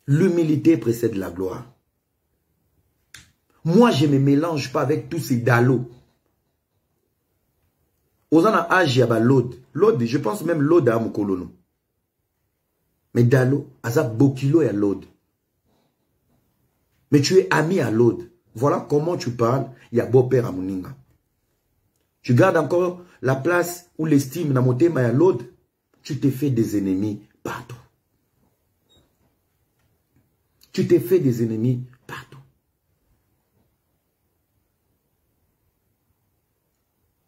L'humilité précède la gloire. Moi, je ne me mélange pas avec tous ces dalos. Ozana âge, il y a l'aude. L'aude, je pense même l'aude à Mukolono. Mais dalo, aza bokilo et à l'aude. Mais tu es ami à l'aude. Voilà comment tu parles. Il y a beau-père à Mouninga. Tu gardes encore la place ou l'estime dans mon thème à l'aude. Tu t'es fait des ennemis partout. Tu t'es fait des ennemis partout.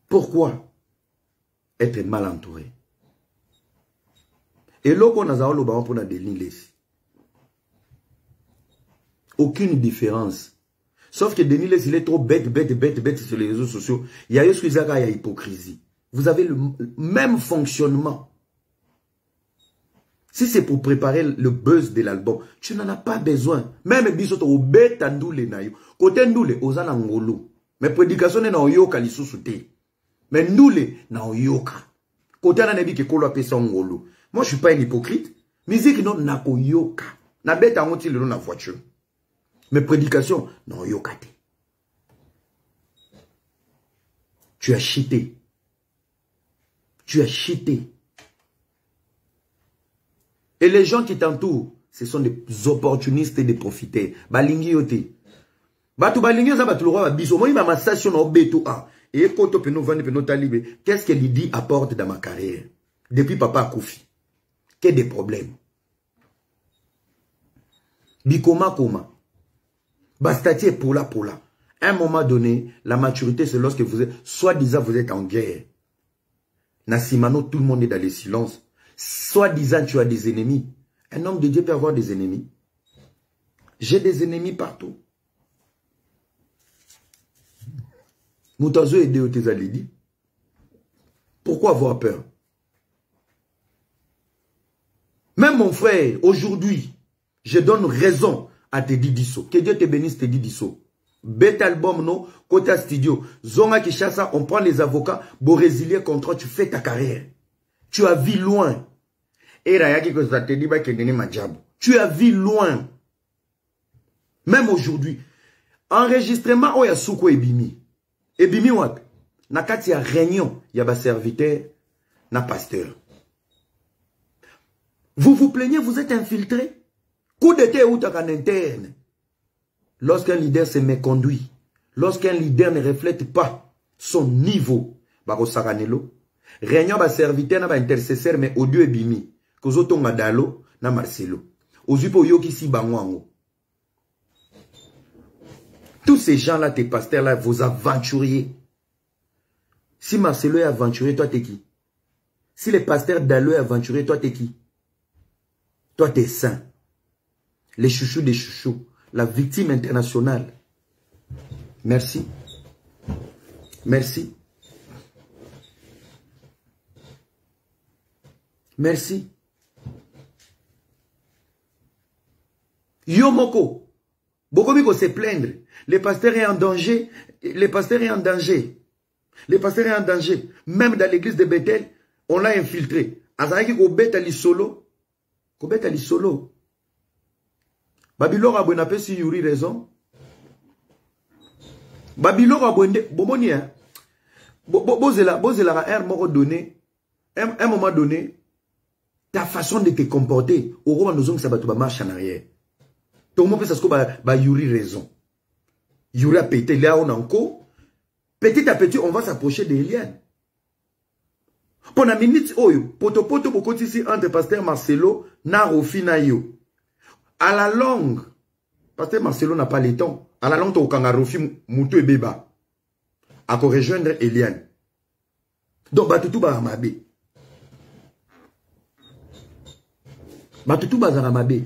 Pourquoi être mal entouré? Et là, on a le baron pour la délier. Aucune différence. Sauf que Denis il est trop bête sur les réseaux sociaux. Il y a hypocrisie. Vous avez le même fonctionnement. Si c'est pour préparer le buzz de l'album, tu n'en as pas besoin. Même bisoto au bête andoule nayo. Côté ndoule ozana ngolo. Mais prédication na oyoka lisusuté. Mais ndoule na oyoka. Côté na nebi ke kolo apesa ngolo. Moi je suis pas un hypocrite. Musique non na koyoka. Na bête angoti le na voiture. Mais prédication na oyoka te. Tu as cheaté. Tu as cheaté. Et les gens qui t'entourent, ce sont des opportunistes et des profiteurs. Balingi yote. Batu balingi za batu lwa biso. Moi ma station na obeto a. Et koto peno vendre peno talibé. Qu'est-ce que Lydie apporte dans ma carrière? Depuis papa a Koufi. Quel des problèmes? Bikoma koma. Bastatier pour la. À un moment donné, la maturité c'est lorsque vous êtes, soi-disant vous êtes en guerre. Nassimano, tout le monde est dans le silence. Soi-disant, tu as des ennemis. Un homme de Dieu peut avoir des ennemis. J'ai des ennemis partout. Moutazo et Déotéza Lydie. Pourquoi avoir peur? Même mon frère, aujourd'hui, je donne raison à Teddy Disso. Que Dieu te bénisse, Teddy Disso. Bête album, non, côté studio. Zonga Kishasa, on prend les avocats, pour résilier contrat, tu fais ta carrière. Tu as vu loin. Et tu as vu loin. Même aujourd'hui. Enregistrement, il y a Souko Ebimi. Ebimi, what? Nakati ya réunion, il y a un serviteur, na pasteur. Vous vous plaignez, vous êtes infiltré. Coup d'état ou en interne. Lorsqu'un leader se méconduit, lorsqu'un leader ne reflète pas son niveau, Baro Saranelo, réunion ba serviteur na ba intercesseur mais audio Ebimi. Kozotonga Dalo na Marcelo. Ozupo yoki si bangwango. Tous ces gens-là, tes pasteurs-là, vos aventuriers. Si Marcelo est aventurier, toi t'es qui? Si les pasteurs Dalo est aventurier, toi t'es qui? Toi t'es saint. Les chouchous des chouchous. La victime internationale. Merci. Merci. Merci. Yomoko. Bokomiko se plaindre. Les pasteurs est en danger. Les pasteurs est en danger. Les pasteurs est en danger. Même dans l'église de Bethel, on l'a infiltré. Azaki ko beta li solo. Ko beta li solo. Babylore abonne pas si Yuri raison. Babylore abonne bomoni hein. Bozela un moment donné, un moment donné, ta façon de te comporter, au roi nous ça va te marche en arrière. Tout le monde peut s'asseoir bah Yuri raison. Yuri a pété là on encore. Petit à petit on va s'approcher de Eliane. Pendant minute oyo, poto beaucoup ici entre pasteur Marcelo na Rofina yo. À la longue, pasteur Marcelo n'a pas le temps. À la longue, au Kangarofi Moutou et Beba. À rejoindre Eliane. Donc, Batutu Baramabe. Batutu Baramabe.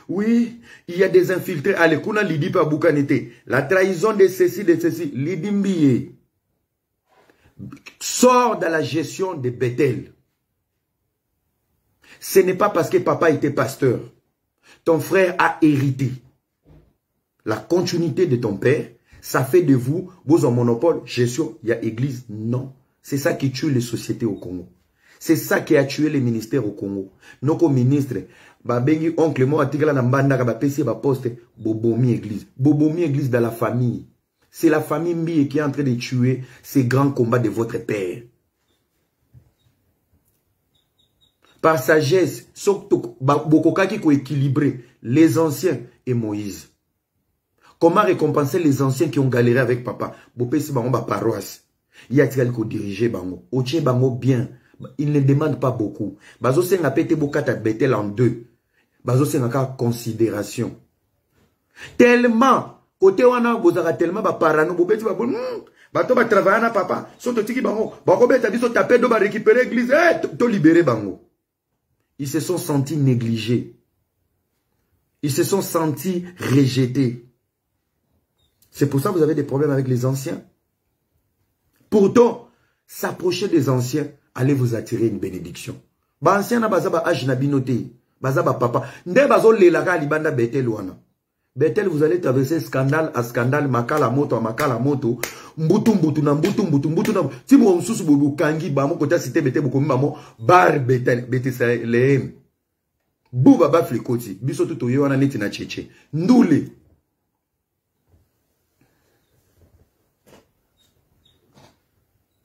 Oui, il y a des infiltrés. Allez, Kuna Lidi pa Boukanete. La trahison de ceci, Lidi Mbiye. Sort dans la gestion de Bethel. Ce n'est pas parce que papa était pasteur. Ton frère a hérité. La continuité de ton père, ça fait de vous, vous en monopole, gestion, il y a église. Non. C'est ça qui tue les sociétés au Congo. C'est ça qui a tué les ministères au Congo. Nos ministres, babengi oncle mo atikala na mbanda ba pesi ba poste bobomi église. Bobomi église dans la famille. C'est la famille Mbi qui est en train de tuer ces grands combats de votre père. Par sagesse, Bokokaki ko équilibrer les anciens et Moïse. Comment récompenser les anciens qui ont galéré avec papa? Bopesi bango ba paroisse. Y a-t-il ko diriger bango? Otie bango bien. Il ne demande pas beaucoup. Bazo senga pete bokata Bethel en deux. Bazo senga ka considération. Tellement côté wana bozaka tellement ba parano bobeti ba bon. Bato ba travailler na papa. Soto tiki bango. Bako beta biso taper do ba récupérer église. To libérer bango. Ils se sont sentis négligés. Ils se sont sentis rejetés. C'est pour ça que vous avez des problèmes avec les anciens. Pourtant, s'approcher des anciens, allez vous attirer une bénédiction. Ba ancien na bazaba âge na binoté. Bazaba papa. Nde bazo lelaka libanda Bethel wana. Bethel, vous allez traverser scandale à scandale, makala moto à makala moto. Mbutu na. Si vous souci bobu kangi ba mo kota cité Bethel boko mamo bar Bethel Bethel Bouba ba flikoti. Biso tuto yo wana neti na cheche. Ndule.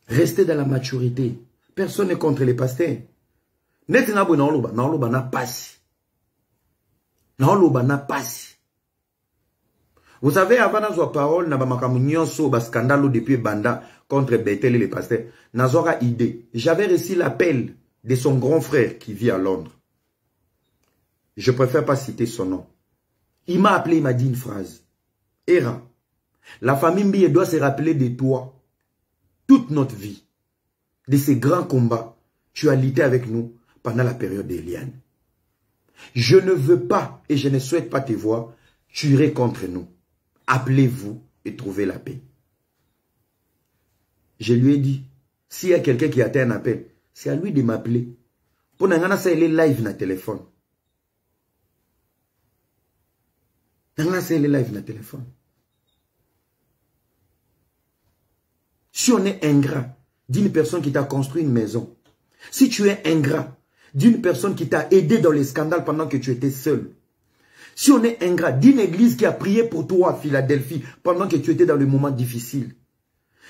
Restez dans la maturité. Personne n'est contre les pasteurs. Neti na bo na oloba na pasi. Na oloba na pasi. Vous savez, avant d'avoir parole, n'a pas nyonso ba scandale depuis Banda contre Bethel et les pasteurs. N'azora idée. J'avais reçu l'appel de son grand frère qui vit à Londres. Je préfère pas citer son nom. Il m'a appelé, il m'a dit une phrase. Era, la famille Mbiye doit se rappeler de toi toute notre vie. De ces grands combats, tu as lutté avec nous pendant la période d'Eliane. Je ne veux pas et je ne souhaite pas te voir tuer contre nous. Appelez-vous et trouvez la paix. Je lui ai dit, s'il y a quelqu'un qui atteint un appel, c'est à lui de m'appeler. Pour n'angana ça, il est live na téléphone. N'angana ça, il est live na téléphone. Si on est ingrat d'une personne qui t'a construit une maison, si tu es ingrat d'une personne qui t'a aidé dans les scandales pendant que tu étais seul, si on est ingrat d'une église qui a prié pour toi à Philadelphie pendant que tu étais dans le moment difficile,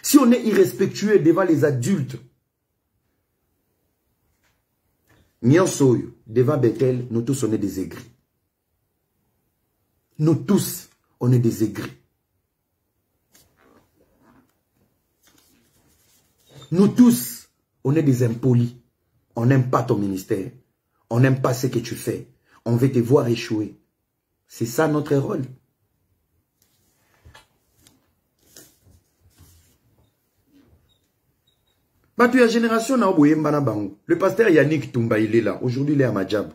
si on est irrespectueux devant les adultes, Nyonsoyo, devant Bethel, nous tous on est des aigris. Nous tous, on est des aigris. Nous tous, On est des impolis. On n'aime pas ton ministère. On n'aime pas ce que tu fais. On veut te voir échouer. C'est ça notre rôle. Bah, tu as génération na oboyemba na bango. Le pasteur Yannick Tumba, il est là. Aujourd'hui, il est à Madjab.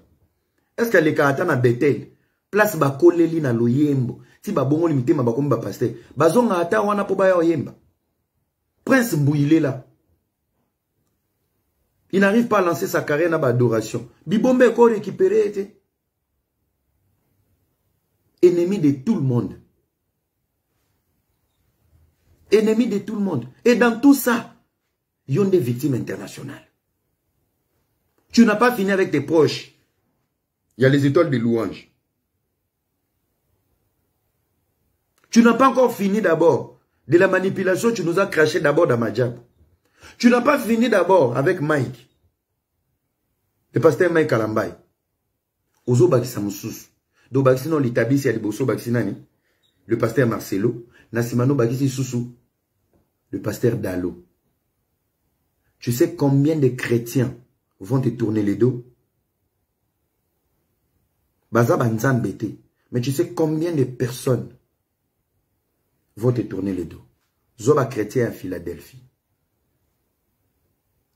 Est-ce que les karata na Bethel, place ba koleli na loyembo, si ba bongo limité ma bakomba pasteur, bazonga ata wana po ba oyemba. Prince Mbou, il est là. Il n'arrive pas à lancer sa carrière dans l'adoration. Bibombe est récupéré. Ennemi de tout le monde. Ennemi de tout le monde. Et dans tout ça, il y a des victimes internationales. Tu n'as pas fini avec tes proches. Il y a les étoiles de louange. Tu n'as pas encore fini d'abord. De la manipulation, tu nous as craché d'abord dans Madjab. Tu n'as pas fini d'abord avec Mike. Le pasteur Mike Kalambay. Ozo Bakisa Moussous. Do Bakisi non l'établi si Aliboso Bakisinani. Le pasteur Marcelo. Nassimano Bakisi Soussou. Le pasteur Dalo. Tu sais combien de chrétiens vont te tourner les dos? Baza Banzan Bété. Mais tu sais combien de personnes vont te tourner les dos? Zoba chrétien à Philadelphie.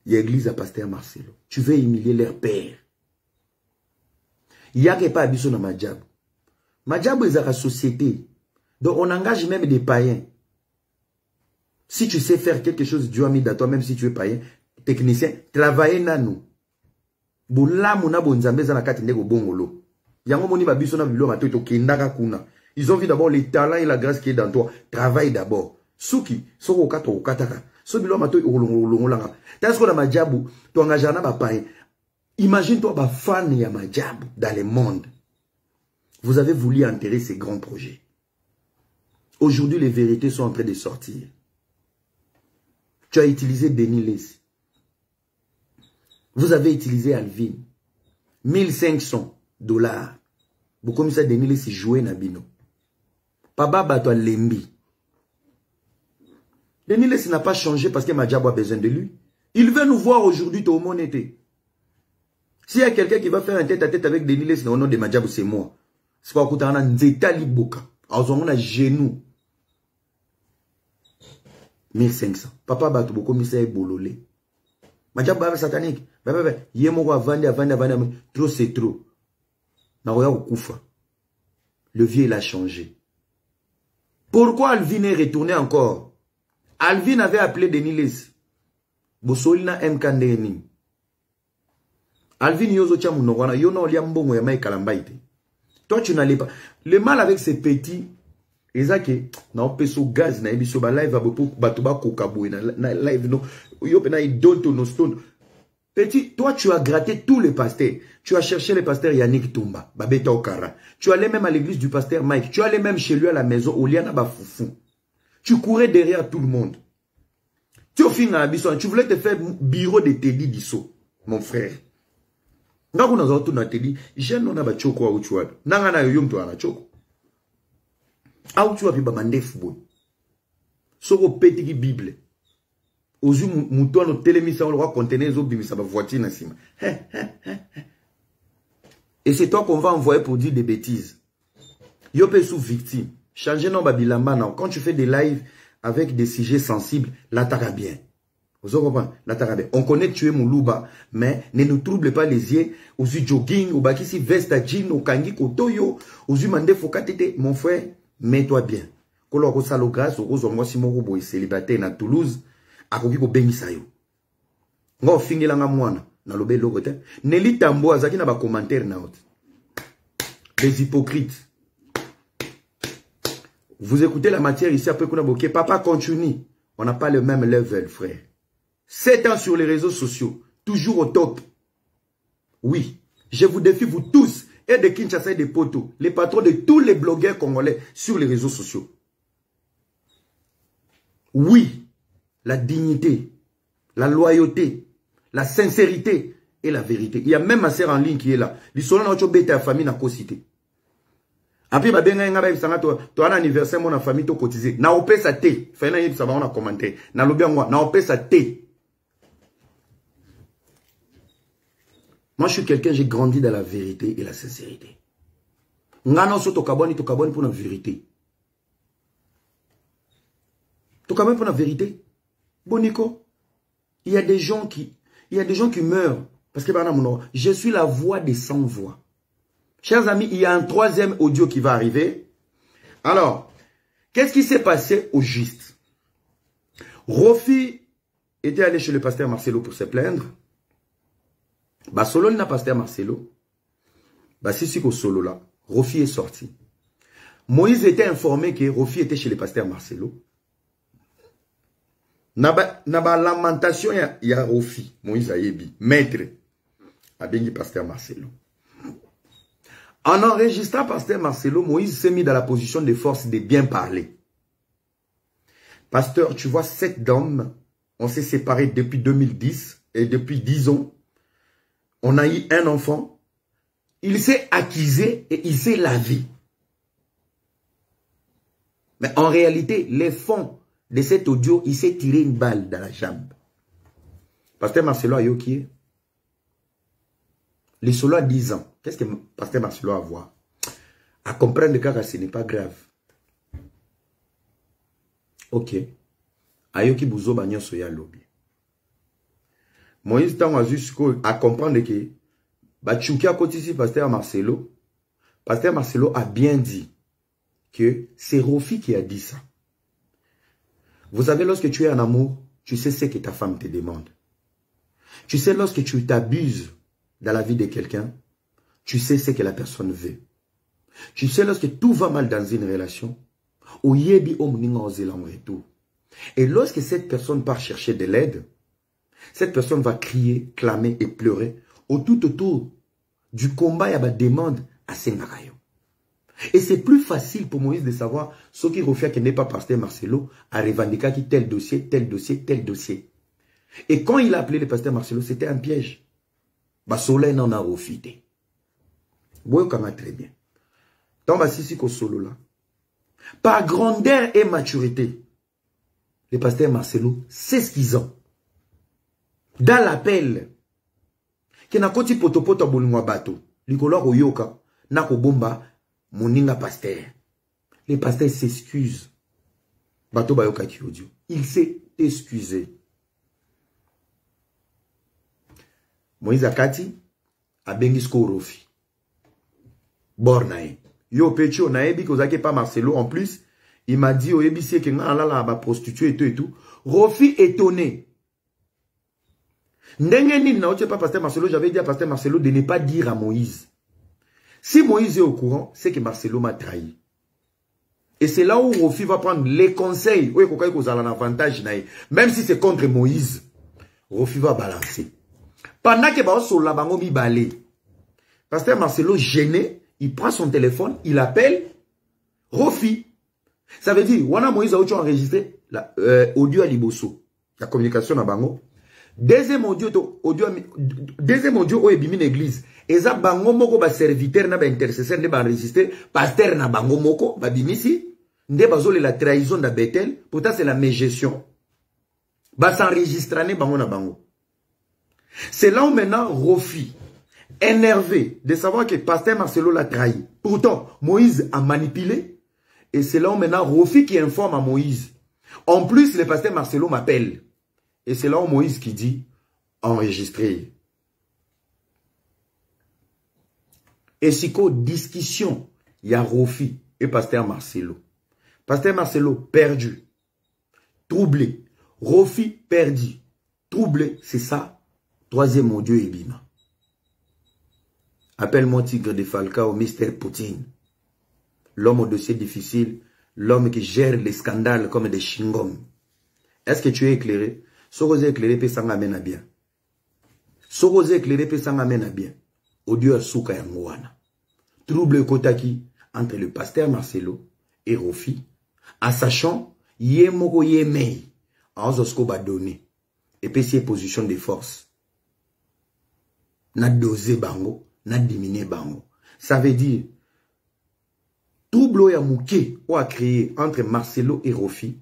Il y a l'église à pasteur Marcelo. Tu veux humilier leur père. Il n'y a pas abisso dans Madjab. Madjab est la société. Donc on engage même des païens. Si tu sais faire quelque chose, Dieu a mis dans toi, même si tu es païen, technicien, travailler dans nous. Ils ont vu d'abord les talents et la grâce qui est dans toi. Travaille d'abord. Souki, soko kato okataka. Imagine-toi ma fan ya Madjab dans le monde. Vous avez voulu enterrer ces grands projets. Aujourd'hui, les vérités sont en train de sortir. Tu as utilisé Denis Les. Vous avez utilisé Alvin. 1500 $. Vous comme ça, Denis Les joué Nabino. Papa Bato Lembi. Denis Les n'a pas changé parce que Madjab a besoin de lui. Il veut nous voir aujourd'hui au monde été. S'il y a quelqu'un qui va faire un tête-à-tête avec Denis Les au nom de Madjab, c'est moi. C'est pas qu'on a un Nzeta Liboka. On a genou. 1500. Papa Bato Boko Misa Bololé. Madjab Baba satanique. Yemo avandi. Trop c'est trop. Le vieux il a changé. Pourquoi Alvin est retourné encore? Alvin avait appelé Denis Les. Bosolina Mkandeni. Alvin yozo chamunokwana. Yono liambongo ya mai kalambaite. Toi tu n'allais pas. Le mal avec ces petits. Ezake na opeso gaz na ebiso ba live abopo batuba kokaboué na live no yopena idonto no stone. Petit, toi tu as gratté tous les pasteurs. Tu as cherché le pasteur Yannick Tumba, Babeta Okara. Tu allais même à l'église du pasteur Mike. Tu allais même chez lui à la maison au Liana Bafoufou. Tu courais derrière tout le monde. Tu au fin à Bisson, tu voulais te faire bureau de Teddy Disso, mon frère. Nga kuna za watu na Teddy, jeno na bachoko au chuwa. Nanga na yoyo mtu anachoko. Au chuwa piba mandefu boy. Soko peti ki Bible. Ozu mutono telemisa on le roi contenez zo bimisa ba voiture na sima. Et c'est toi qu'on va envoyer pour dire des bêtises. Yopé sous victime. Changer non babilamba non. Quand tu fais des lives avec des sujets sensibles, là t'as bien. Vous comprenez? Là t'as bien. On connaît que tu es Moulouba, mais ne nous trouble pas les yeux. Ozu jogging, ou bakisi veste à jean, ou kangi kotoyo, ozu mande fokatete. Mon frère, mets-toi bien. Kolo ko salo grâce, ou ko moi si mon robo est célibataire na Toulouse. Akoki ko bengisa yo. Ngo fingela nga mwana na lobe loko te. Neli Tambo azaki na ba commentaire na haute. Les hypocrites. Vous écoutez la matière ici après qu'on a bloqué. Papa continue. On n'a pas le même level, frère. 7 ans sur les réseaux sociaux. Toujours au top. Oui. Je vous défie, vous tous. Et de Kinshasa et de Poto. Les patrons de tous les blogueurs congolais sur les réseaux sociaux. Oui. La dignité, la loyauté, la sincérité et la vérité. Il y a même ma sœur en ligne qui est là. L'histoire n'a pas été famille n'a pas cité. Après, il y a un anniversaire, mon famille t'a cotisé. Na opé sa té. Ça va, on a commenté. Na l'obé moi. Na opé sa té. Moi, je suis quelqu'un, j'ai grandi dans la vérité et la sincérité. Ngano so tokaboni pour la vérité. Tokaboni pour la vérité. Boniko, il y a des gens qui meurent. Parce que je suis la voix des sans-voix. Chers amis, il y a un troisième audio qui va arriver. Alors, qu'est-ce qui s'est passé au juste? Rofi était allé chez le pasteur Marcelo pour se plaindre. Bah, solo n'a pasteur Marcelo. Bah, si qu'au solo là, Rofi est sorti. Moïse était informé que Rofi était chez le pasteur Marcelo. Naba lamentation, il y a Rofi. Moïse a yebi. Maître. A bien dit pasteur Marcelo. En enregistrant pasteur Marcelo, Moïse s'est mis dans la position de force de bien parler. Pasteur, tu vois, 7 hommes, on s'est séparés depuis 2010 et depuis 10 ans. On a eu un enfant. Il s'est accusé et il s'est lavé. Mais en réalité, les fonds de cet audio, il s'est tiré une balle dans la jambe. Pasteur Marcelo a yoki. Les solos à 10 ans. Qu'est-ce que pasteur Marcelo a à voir? À comprendre que ce n'est pas grave. Ok. Ayoki Bouzo Banyo Soya Lobby. Moïse Tango a jusqu'à comprendre que Bachouki a côté ici pasteur Marcelo. Pasteur Marcelo a bien dit que c'est Rofi qui a dit ça. Vous savez, lorsque tu es en amour, tu sais ce que ta femme te demande. Tu sais, lorsque tu t'abuses dans la vie de quelqu'un, tu sais ce que la personne veut. Tu sais, lorsque tout va mal dans une relation, et lorsque cette personne part chercher de l'aide, cette personne va crier, clamer et pleurer tout autour du combat et à la demande à Senarayo. Et c'est plus facile pour Moïse de savoir ce qui refait qu'il n'est pas pasteur Marcelo à revendiquer qui tel dossier, tel dossier, tel dossier. Et quand il a appelé le pasteur Marcelo, c'était un piège. Soleil n'en a refité. Bon, très bien. Dans ma sisi ko solo là. Par grandeur et maturité, le pasteur Marcelo sait ce qu'ils ont. Dans l'appel, qui n'a koti potopoto bolingwa bato, likolo oyoka, na ko bomba moninga pasteur. Le pasteur s'excuse. Bato bayoka ki audio. Il s'est excusé. Moïse Akati a bengisko Rofi. Bornae. Yo pecho naebi kozake pas Marcelo en plus, il m'a dit oyebi si que ngala la ba prostituée et tout. Rofi étonné. Ndenge ni na otie pas pasteur Marcelo, j'avais dit à pasteur Marcelo de ne pas dire à Moïse. Si Moïse est au courant, c'est que Marcelo m'a trahi. Et c'est là où Rofi va prendre les conseils. Oui, qu'on a un avantage, même si c'est contre Moïse, Rofi va balancer. Pendant que sur la bango mi balé, pasteur Marcelo gêné, il prend son téléphone, il appelle Rofi. Ça veut dire, wana Moïse a enregistré audio à Liboso, la communication à bango. Deuxième audio au ebimi l'église. Et ça bango moko ba serviteur na ba intercesseur ne ba enregistré, pasteur na bango moko ba bimisi, nde bazole la trahison da Bethel, pourtant c'est la mégestion. Ba s'enregistrer bango na bango. C'est là où maintenant Rofi, énervé de savoir que pasteur Marcelo l'a trahi. Pourtant, Moïse a manipulé. Et c'est là où maintenant Rofi qui informe à Moïse. En plus, le pasteur Marcelo m'appelle. Et c'est là où Moïse qui dit, enregistrer. Et si qu'au discussion, il y a Rofi et pasteur Marcelo. Pasteur Marcelo perdu. Troublé. Rofi perdu. Troublé, c'est ça. Troisième audio Ebima. Appelle-moi Tigre de Falcao, Mr. Poutine. L'homme au dossier difficile, l'homme qui gère les scandales comme des chingons. Est-ce que tu es éclairé? Sorosé éclairé, peut s'en amener à bien. Sorosé éclairé, peut s'en amener à bien. Audio Souka Yangouana. Trouble Kotaki entre le pasteur Marcelo et Rofi, en sachant Yemoko Yemei, en Zosko Badone, et puis c'est position de force. N'a dosé bango, n'a diminué bango. Ça veut dire, trouble ya mouké ou a créé entre Marcelo et Rofi,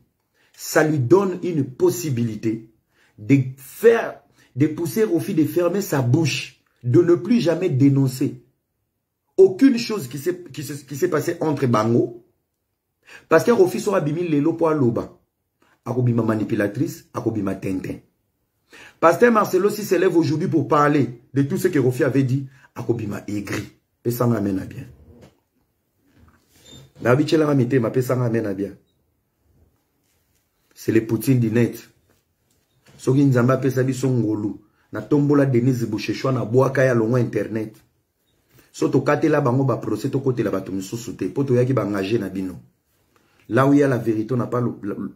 ça lui donne une possibilité de pousser Rofi de fermer sa bouche de ne plus jamais dénoncer aucune chose qui s'est passée entre Bango. Parce que Rofi sera bimi lelo po aloba. Akobima manipulatrice, akobima tintin. Pasteur Marcelo si s'élève aujourd'hui pour parler de tout ce que Rofi avait dit, akobima aigri. Et ça m'amène à bien. C'est les Poutine du net. Soki nzamba pesa biso ngolu. Na tombola Denise Bouchechwa na boaka ya longo internet. So to katela bango ba procès to kote la bato misusu te. Poto yaki ba engagé na bino. Là où il y a la vérité, on n'a pas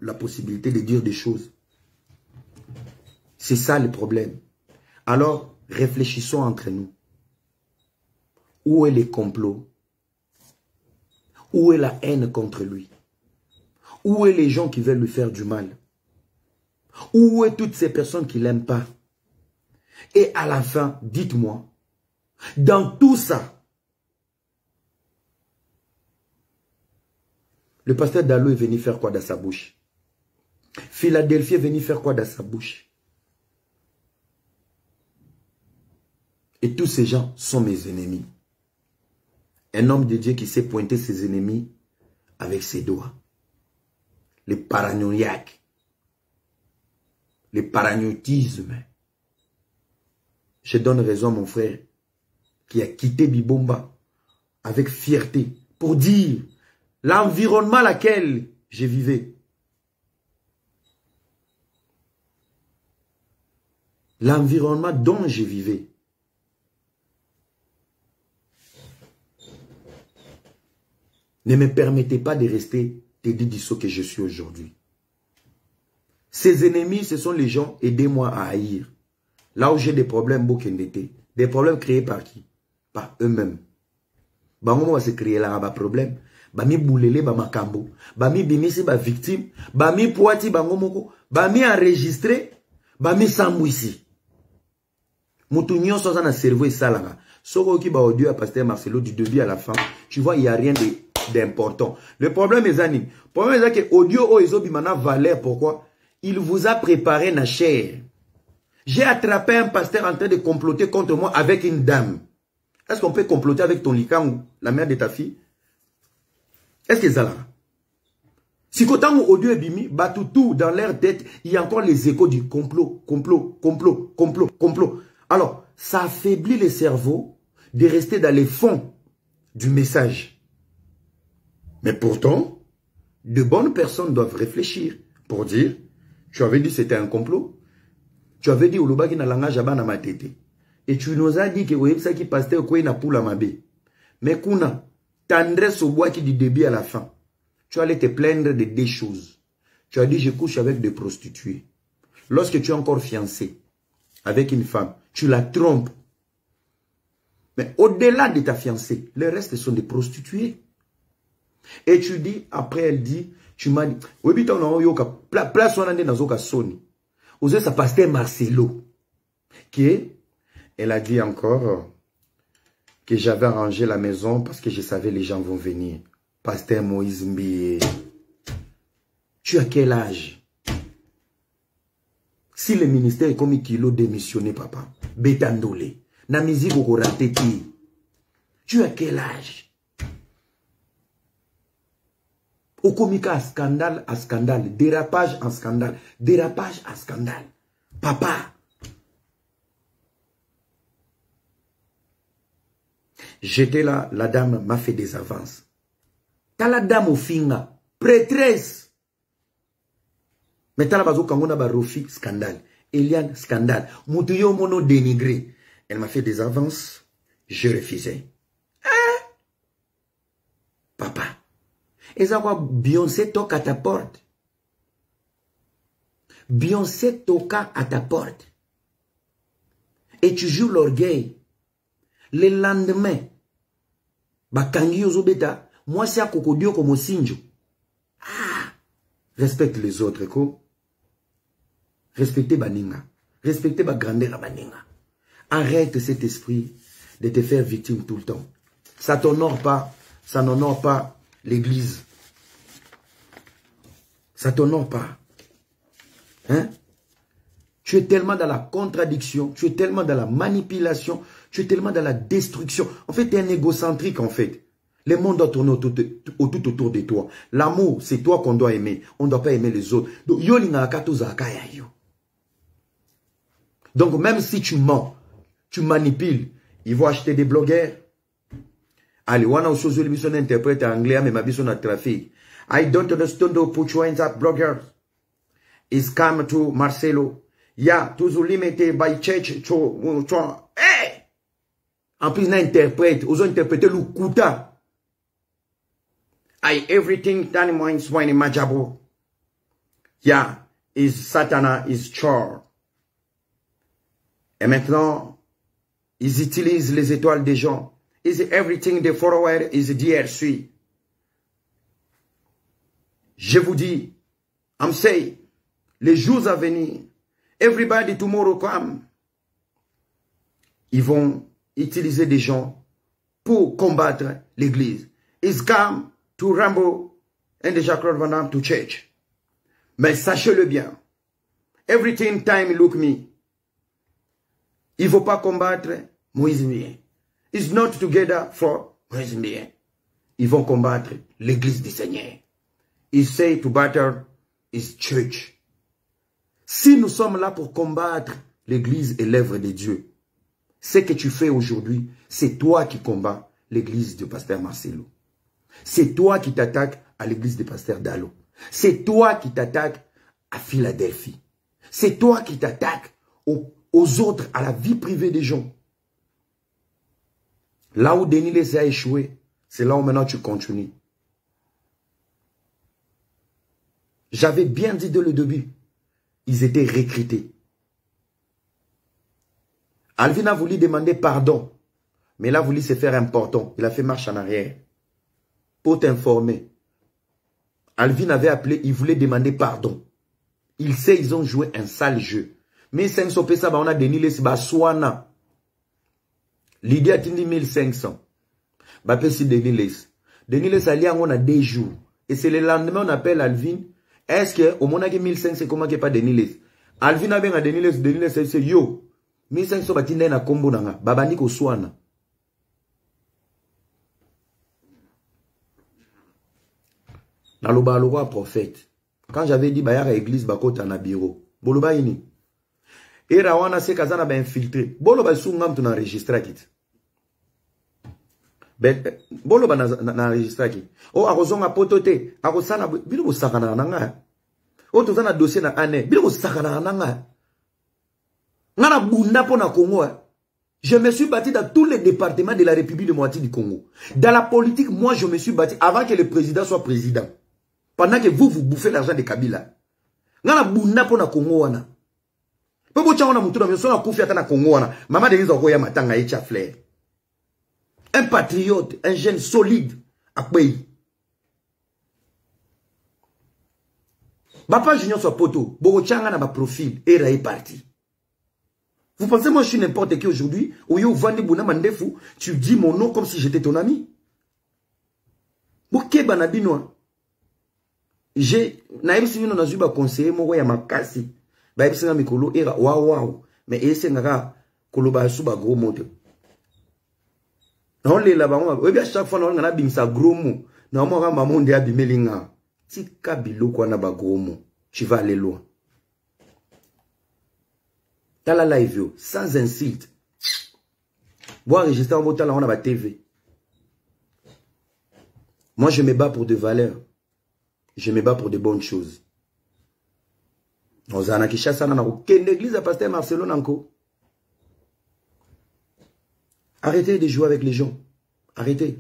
la possibilité de dire des choses. C'est ça le problème. Alors, réfléchissons entre nous. Où est le complot? Où est la haine contre lui? Où est les gens qui veulent lui faire du mal? Où est toutes ces personnes qui ne l'aiment pas? Et à la fin, dites-moi, dans tout ça, le pasteur Dalo est venu faire quoi dans sa bouche? Philadelphie est venu faire quoi dans sa bouche? Et tous ces gens sont mes ennemis. Un homme de Dieu qui sait pointer ses ennemis avec ses doigts. Les paranoïaques. Les paranoïtismes. Je donne raison à mon frère qui a quitté Bibomba avec fierté pour dire l'environnement dans lequel je vivais. L'environnement dont je vivais. Ne me permettez pas de rester Teddy Disso que je suis aujourd'hui. Ces ennemis, ce sont les gens, aidez-moi à haïr. Là où j'ai des problèmes, des problèmes créés par qui? Par eux-mêmes. Bango va se créer là, un problème. Bami boulele, bama kambo. Bami bimisi, ba victime. Bami poati, bango moko. Bami enregistré. Bami sambouissi. Moutounion sans un cerveau et salama. Soko qui ba audio à pasteur Marcelo du début à la fin. Tu vois, il n'y a rien d'important. Le problème est anim. Le problème est que audio o iso bimana valeur. Pourquoi? Il vous a préparé na chair. J'ai attrapé un pasteur en train de comploter contre moi avec une dame. Est-ce qu'on peut comploter avec ton likang, la mère de ta fille? Est-ce que ça là? Si quand on audio et bimi, tout dans leur tête, il y a encore les échos du complot. Alors, ça affaiblit le cerveau de rester dans les fonds du message. Mais pourtant, de bonnes personnes doivent réfléchir pour dire, tu avais dit que c'était un complot. Tu avais dit, Oloba qui n'a langage à ma tête. Et tu nous as dit que oui, ça qui passait au na poule à ma bé. Mais kuna, tendresse au bois qui du début à la fin. Tu allais te plaindre de deux choses. Tu as dit, je couche avec des prostituées. Lorsque tu es encore fiancé avec une femme, tu la trompes. Mais au-delà de ta fiancée, le reste sont des prostituées. Et tu dis, après elle dit, tu m'as dit, oui, place on a dans zoka soni. Osez sa pasteur Marcelo. Elle a dit encore que j'avais arrangé la maison parce que je savais les gens vont venir. Pasteur Moïse Mbie. Tu as quel âge? Si le ministère est comme kilo démissionné, papa. Betandole. Na musique au rateti. Tu as quel âge? Au comica scandale à scandale. Dérapage en scandale. Dérapage à scandale. Papa. J'étais là, la dame m'a fait des avances. T'as la dame au finga, prêtresse. Mais t'as la bazo kangona ba Rofi, scandale. Eliane, scandale. Moutouyo mono dénigré. Elle m'a fait des avances, je refusais. Hein? Papa. Et ça quoi, Beyoncé toque à ta porte. Beyoncé toqua à ta porte. Et tu joues l'orgueil. Le lendemain, bakangi ozobeta, moi c'est à Kokodio comme Sinjo. Ah, respecte les autres, ko. Respectez Baninga. Respectez ma grandeur à Baninga. Arrête cet esprit de te faire victime tout le temps. Ça t'honore pas, ça n'honore pas l'église. Ça t'honore pas. Hein? Tu es tellement dans la contradiction, tu es tellement dans la manipulation, Tu es tellement dans la destruction. En fait, tu es un égocentrique, en fait. Le monde doit tourner tout autour de toi. L'amour, c'est toi qu'on doit aimer. On ne doit pas aimer les autres. Donc, même si tu mens, tu manipules, ils vont acheter des blogueurs. Allez, on a aussi l'émission interprète en anglais, mais ma vie sur notre trafic. I don't understand the put you in that blogger. It's come to Marcelo. Yeah, toujours limité by church. Hey! En plus, on interprète. Ils ont interprété le kuta. Everything that means when imaginable. Yeah, is Satana is chore. Et maintenant, ils utilisent les étoiles des gens. Is everything the follower is DRC. Je vous dis, I'm saying, les jours à venir, everybody tomorrow come. Ils vont utiliser des gens pour combattre l'église. It's come to Rambo and the Jean-Claude Van Damme to church. Mais sachez-le bien. Everything time look me. Il ne faut pas combattre Moïse Mbien. It's not together for Moïse Mbien. Ils vont combattre l'église du Seigneur. Ils say to battle his church. Si nous sommes là pour combattre l'église et l'œuvre de Dieu, ce que tu fais aujourd'hui, c'est toi qui combats l'église du pasteur Marcelo. C'est toi qui t'attaques à l'église du pasteur Dalo. C'est toi qui t'attaques à Philadelphie. C'est toi qui t'attaques aux autres, à la vie privée des gens. Là où Denis les a échoué, c'est là où maintenant tu continues. J'avais bien dit dès le début, ils étaient recrutés. Alvin a voulu demander pardon, mais il a voulu se faire important. Il a fait marche en arrière. Pour t'informer, Alvin avait appelé, il voulait demander pardon. Il sait, ils ont joué un sale jeu. Mais 500 pesos, on a Denis les Baswana. L'idée a été 1500. Bapé si Denis les. Denis les alliés, on a 2 jours. Et c'est le lendemain, on appelle Alvin. Est-ce que, au moment où 1500, c'est comment qu'il n'y a pas Denis les? Alvin a bien à Denis les, c'est yo. 1500 batinde na kombo nanga. Babani ko swana. Dans le baloua prophète. Quand j'avais dit, bayara église bakota na bureau. Boloba ini. Et rawana se kazana ba infiltré. Boloba sungam tu na enregistra kit. Boloba na enregistra kit. O akozonga potote. Akosana bilo sakana nanga. O tozana dossier na ane. Bilo sakana nanga. Ngana bunda po na Congo. Je me suis battu dans tous les départements de la République de Moitié du Congo. Dans la politique, moi je me suis battu avant que le président soit président. Pendant que vous bouffez l'argent de Kabila. Ngana bunda po na Congo wana. Pebo cha wana mutu na myoso na kufi ata na Congo wana. Mama Denise okoya matanga echa flair. Un patriote, un jeune solide à pays. Bapa Junior soit poto. Boko changa na ba profil. Era est parti. Vous pensez moi je suis n'importe qui aujourd'hui? Ou yo vandi buna mandefu. Tu dis mon nom comme si j'étais ton ami. Boke banabinoa. J'ai naïm si nous n'avons pas conseillé moi ya makasi ba ebisa mikolo era waouh mais ese ngaka koloba suba gros mot non les là ba on bien chaque fois on a bimsa gros mot na mo ga mamonde ya bimelinga tika biloko na ba gros mot tu vas aller loin dans la live sans insulte voir enregistrer en botal on a ba TV. Moi je me bats pour des valeurs. Je me bats pour de bonnes choses. Nous avons quelle église à pasteur Marcelo Nanko. Arrêtez de jouer avec les gens. Arrêtez.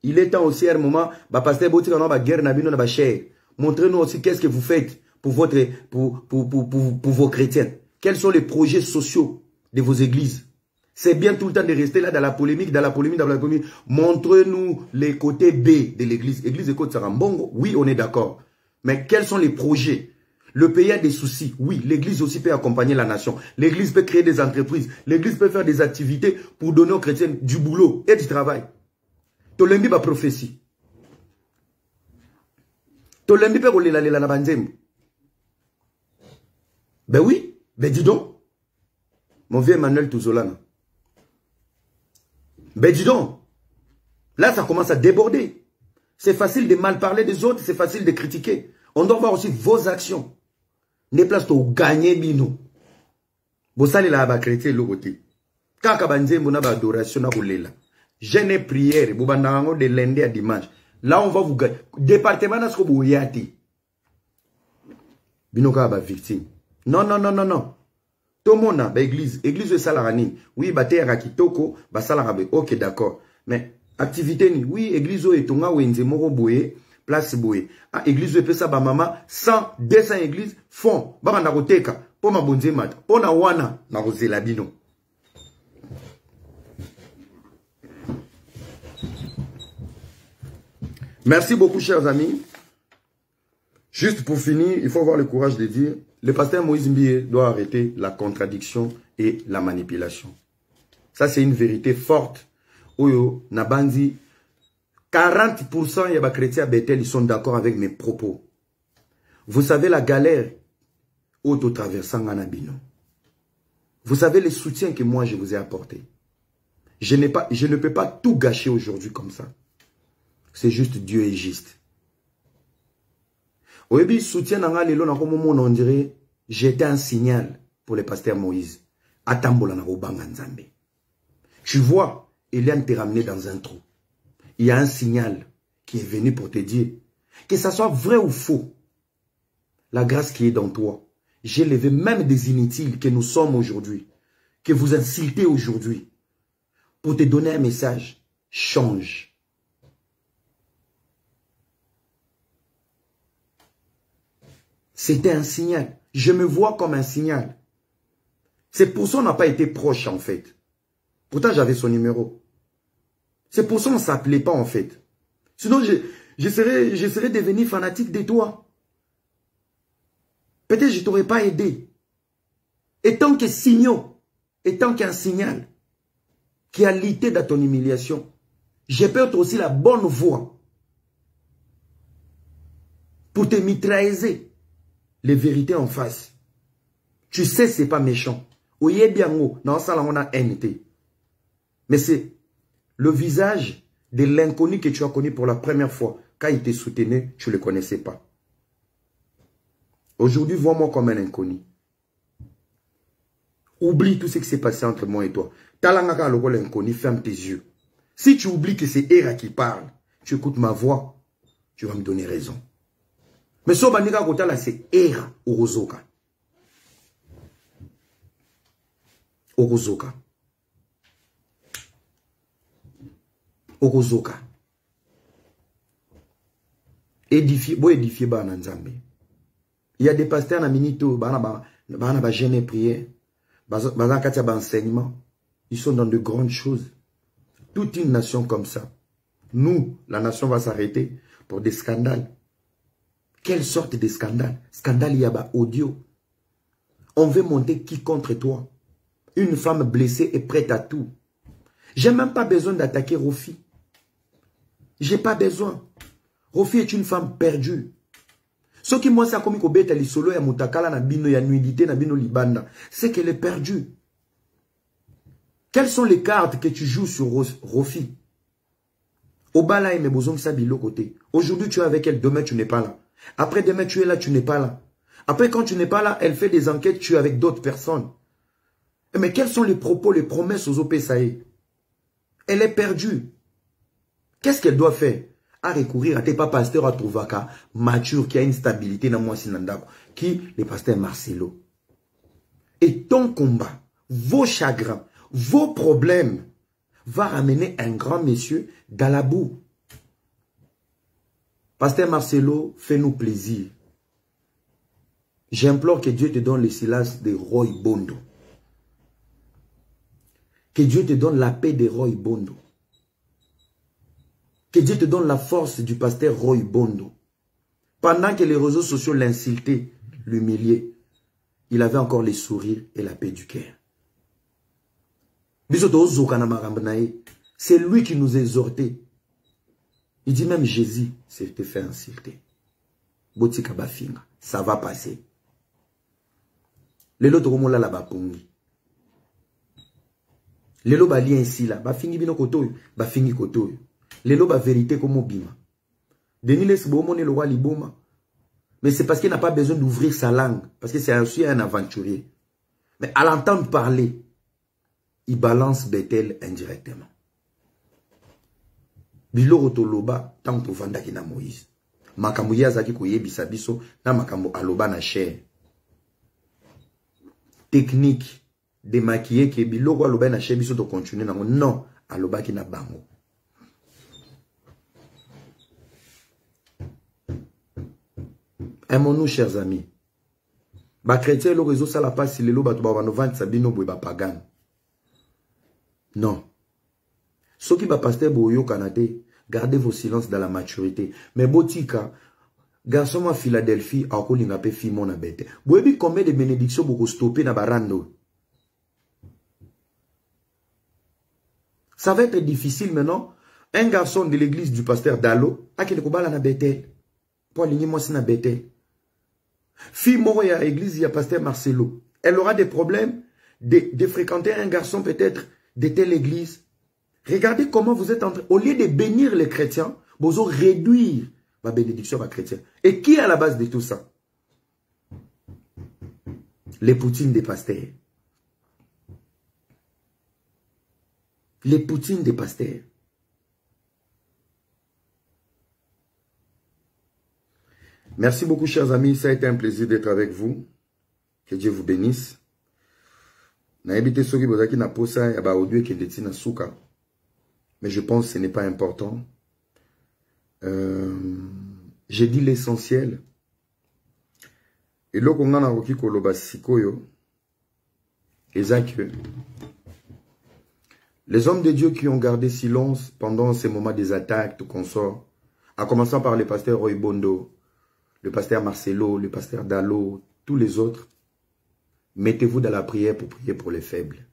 Il est temps aussi à un moment, pasteur Boti dans la guerre nabino na ba cher. Montrez-nous aussi qu'est-ce que vous faites pour vos chrétiens. Quels sont les projets sociaux de vos églises? C'est bien tout le temps de rester là dans la polémique, Montrez-nous les côtés B de l'église. Église de Côte-Sarambongo, oui, on est d'accord. Mais quels sont les projets? Le pays a des soucis. Oui, l'église aussi peut accompagner la nation. L'église peut créer des entreprises. L'église peut faire des activités pour donner aux chrétiens du boulot et du travail. Tolembi ba prophétie. Tolembi peut rouler la banzem. Ben oui, ben dis donc. Mon vieux Emmanuel Touzolana. Ben dis donc, là ça commence à déborder. C'est facile de mal parler des autres, c'est facile de critiquer. On doit voir aussi vos actions. Ne place to gagner bino. Bo sali la ba chrétien le côté. Kaka banze mona ba adoration na kolela. Jeûne prière, bo bandango de lundi à dimanche. Là on va vous gagner. Département na sko bo yati. Bino ka ba victime. Non non non non non. Tout le monde a église de Salarani. Oui, terre kitoko, Salarabé. Ok, d'accord. Mais activité ni oui, église est tonga wenze moro boye, place boye. Ah, église peut ça ba mama 100 200 églises font ba na koteka po ma bonze mat. Po na wana na kozela bino. Merci beaucoup chers amis. Juste pour finir, il faut avoir le courage de dire le pasteur Moïse Mbie doit arrêter la contradiction et la manipulation. Ça, c'est une vérité forte. Oyo, Nabandi, 40% yaba chrétiens à Bethel, ils sont d'accord avec mes propos. Vous savez la galère auto traversant Anabino. Vous savez les soutiens que moi je vous ai apportés. Je ne peux pas tout gâcher aujourd'hui comme ça. C'est juste Dieu est juste. Oyebi soutien nanga lelo na komo on dirait j'étais un signal pour le pasteur Moïse. Atambola na obanga nzambe. Tu vois, Eliane t'est ramené dans un trou. Il y a un signal qui est venu pour te dire que ça soit vrai ou faux. La grâce qui est dans toi. J'ai levé même des inutiles que nous sommes aujourd'hui, que vous insultez aujourd'hui, pour te donner un message. Change. C'était un signal. Je me vois comme un signal. C'est pour ça qu'on n'a pas été proche en fait. Pourtant j'avais son numéro. C'est pour ça qu'on ne s'appelait pas en fait. Sinon je serais devenu fanatique de toi. Peut-être que je ne t'aurais pas aidé. Et tant que signaux, et tant qu'un signal qui a lutté dans ton humiliation, j'ai peut-être aussi la bonne voie pour te mitrailler les vérités en face. Tu sais, c'est pas méchant. Oye bien mot, dans ça, on a NT. Mais c'est le visage de l'inconnu que tu as connu pour la première fois. Quand il t'est soutenu, tu ne le connaissais pas. Aujourd'hui, vois-moi comme un inconnu. Oublie tout ce qui s'est passé entre moi et toi. Talangaka le rôle inconnu, ferme tes yeux. Si tu oublies que c'est Era qui parle, tu écoutes ma voix, tu vas me donner raison. Mais ce bandika kota là, c'est Era Orozoka. Orozoka. Orozoka. Édifier, bon édifier ba nanzambe. Il y a des pasteurs na minito, ba jeûne et prière, ba katia ba enseignement. Ils sont dans de grandes choses. Toute une nation comme ça. Nous, la nation va s'arrêter pour des scandales. Quelle sorte de scandale? Scandale, il y a ba audio. On veut monter qui contre toi? Une femme blessée est prête à tout. J'ai même pas besoin d'attaquer Rofi. J'ai pas besoin. Rofi est une femme perdue. Ce qui moi ça comme ko beta li solo ya mutakala na bino ya nuidité na bino libanda, c'est qu'elle est perdue. Quelles sont les cartes que tu joues sur Rofi? Obala et mes besoins sabilo côté. Aujourd'hui tu es avec elle, demain tu n'es pas là. Après demain tu es là, tu n'es pas là. Après quand tu n'es pas là, elle fait des enquêtes, tu es avec d'autres personnes. Mais quels sont les propos, les promesses aux OPSAE? Elle est perdue. Qu'est-ce qu'elle doit faire? À recourir à tes pas pasteurs à Trouvaka, mature, qui a une stabilité dans moi Sinandako, qui le pasteur Marcelo. Et ton combat, vos chagrins, vos problèmes, va ramener un grand monsieur dans la boue. Pasteur Marcelo, fais-nous plaisir. J'implore que Dieu te donne le silence de Roy Bondo. Que Dieu te donne la paix de Roy Bondo. Que Dieu te donne la force du pasteur Roy Bondo. Pendant que les réseaux sociaux l'insultaient, l'humiliaient, il avait encore les sourires et la paix du cœur. C'est lui qui nous exhortait. Il dit même Jésus s'était fait insulter. Ça va passer. Les autres la bapungi. Lelo ba lien ici là, ba fingi bino koto, ba fingi koto. Lelo ba vérité comme bima. Denis les bomo ne le roi liboma. Mais c'est parce qu'il n'a pas besoin d'ouvrir sa langue. Parce que c'est aussi un aventurier. Mais à l'entendre parler, il balance Bethel indirectement. Bilo Toloba, tant que vanda ki na Moïse. Makambo yazaki koye bisabiso, na makambo aloba na cher. Technique, démaquiller que bilo aloba na cher biso to continuer na non, aloba ki na bango. Aimons-nous, chers amis. Ba chrétien le réseau ça la passe si le loba to ba no vendre sabino boy ba pagan. Non. Ce qui va pasteur boyo kanate, gardez vos silences dans la maturité. Mais botika garçon à Philadelphie a ko linga pe fi mona bête. Boyebi combien de bénédictions beaucoup stopper na barando. Ça va être difficile maintenant. Un garçon de l'église du pasteur Dalo a qui ne kobala na bête. Pour aligner moi c'est na bête. Fille Moroya à l'église, il y a pasteur Marcelo. Elle aura des problèmes de fréquenter un garçon peut-être de telle église. Regardez comment vous êtes en train, au lieu de bénir les chrétiens, vous allez réduire ma bénédiction à chrétien. Et qui est à la base de tout ça? Les poutines des pasteurs. Les poutines des pasteurs. Merci beaucoup, chers amis. Ça a été un plaisir d'être avec vous. Que Dieu vous bénisse. Mais je pense que ce n'est pas important. J'ai dit l'essentiel. Et là, on a dit que les hommes de Dieu qui ont gardé silence pendant ces moments des attaques, tout consort, en commençant par le pasteur Roy Bondo, le pasteur Marcelo, le pasteur Dalo, tous les autres, mettez-vous dans la prière pour prier pour les faibles.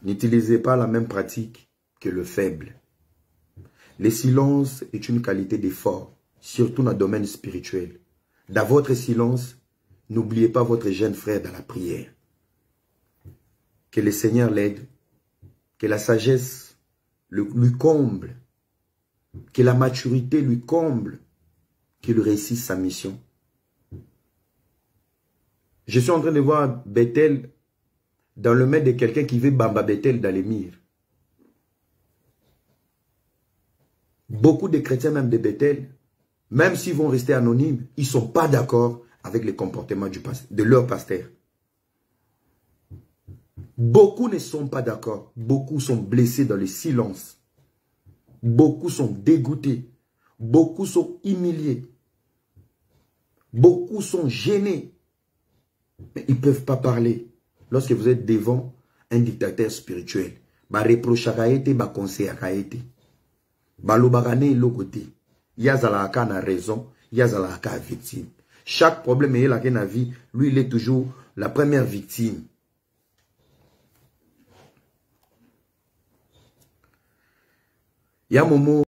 N'utilisez pas la même pratique que le faible. Le silence est une qualité d'effort, surtout dans le domaine spirituel. Dans votre silence, n'oubliez pas votre jeune frère dans la prière. Que le Seigneur l'aide, que la sagesse lui comble, que la maturité lui comble, qu'il réussisse sa mission. Je suis en train de voir Bethel dans le maître de quelqu'un qui veut Bamba Bethel dans les murs. Beaucoup de chrétiens, même de Bethel, même s'ils vont rester anonymes, ils ne sont pas d'accord avec le comportement de leur pasteur. Beaucoup ne sont pas d'accord. Beaucoup sont blessés dans le silence. Beaucoup sont dégoûtés. Beaucoup sont humiliés. Beaucoup sont gênés. Mais ils ne peuvent pas parler. Lorsque vous êtes devant un dictateur spirituel, ba reproche akaete, ba conseil akaete. Ba lobagane lokote. Yazalaka na raison, yazalaka victime. Chaque problème est là dans la vie, lui il est toujours la première victime. Il y a un moment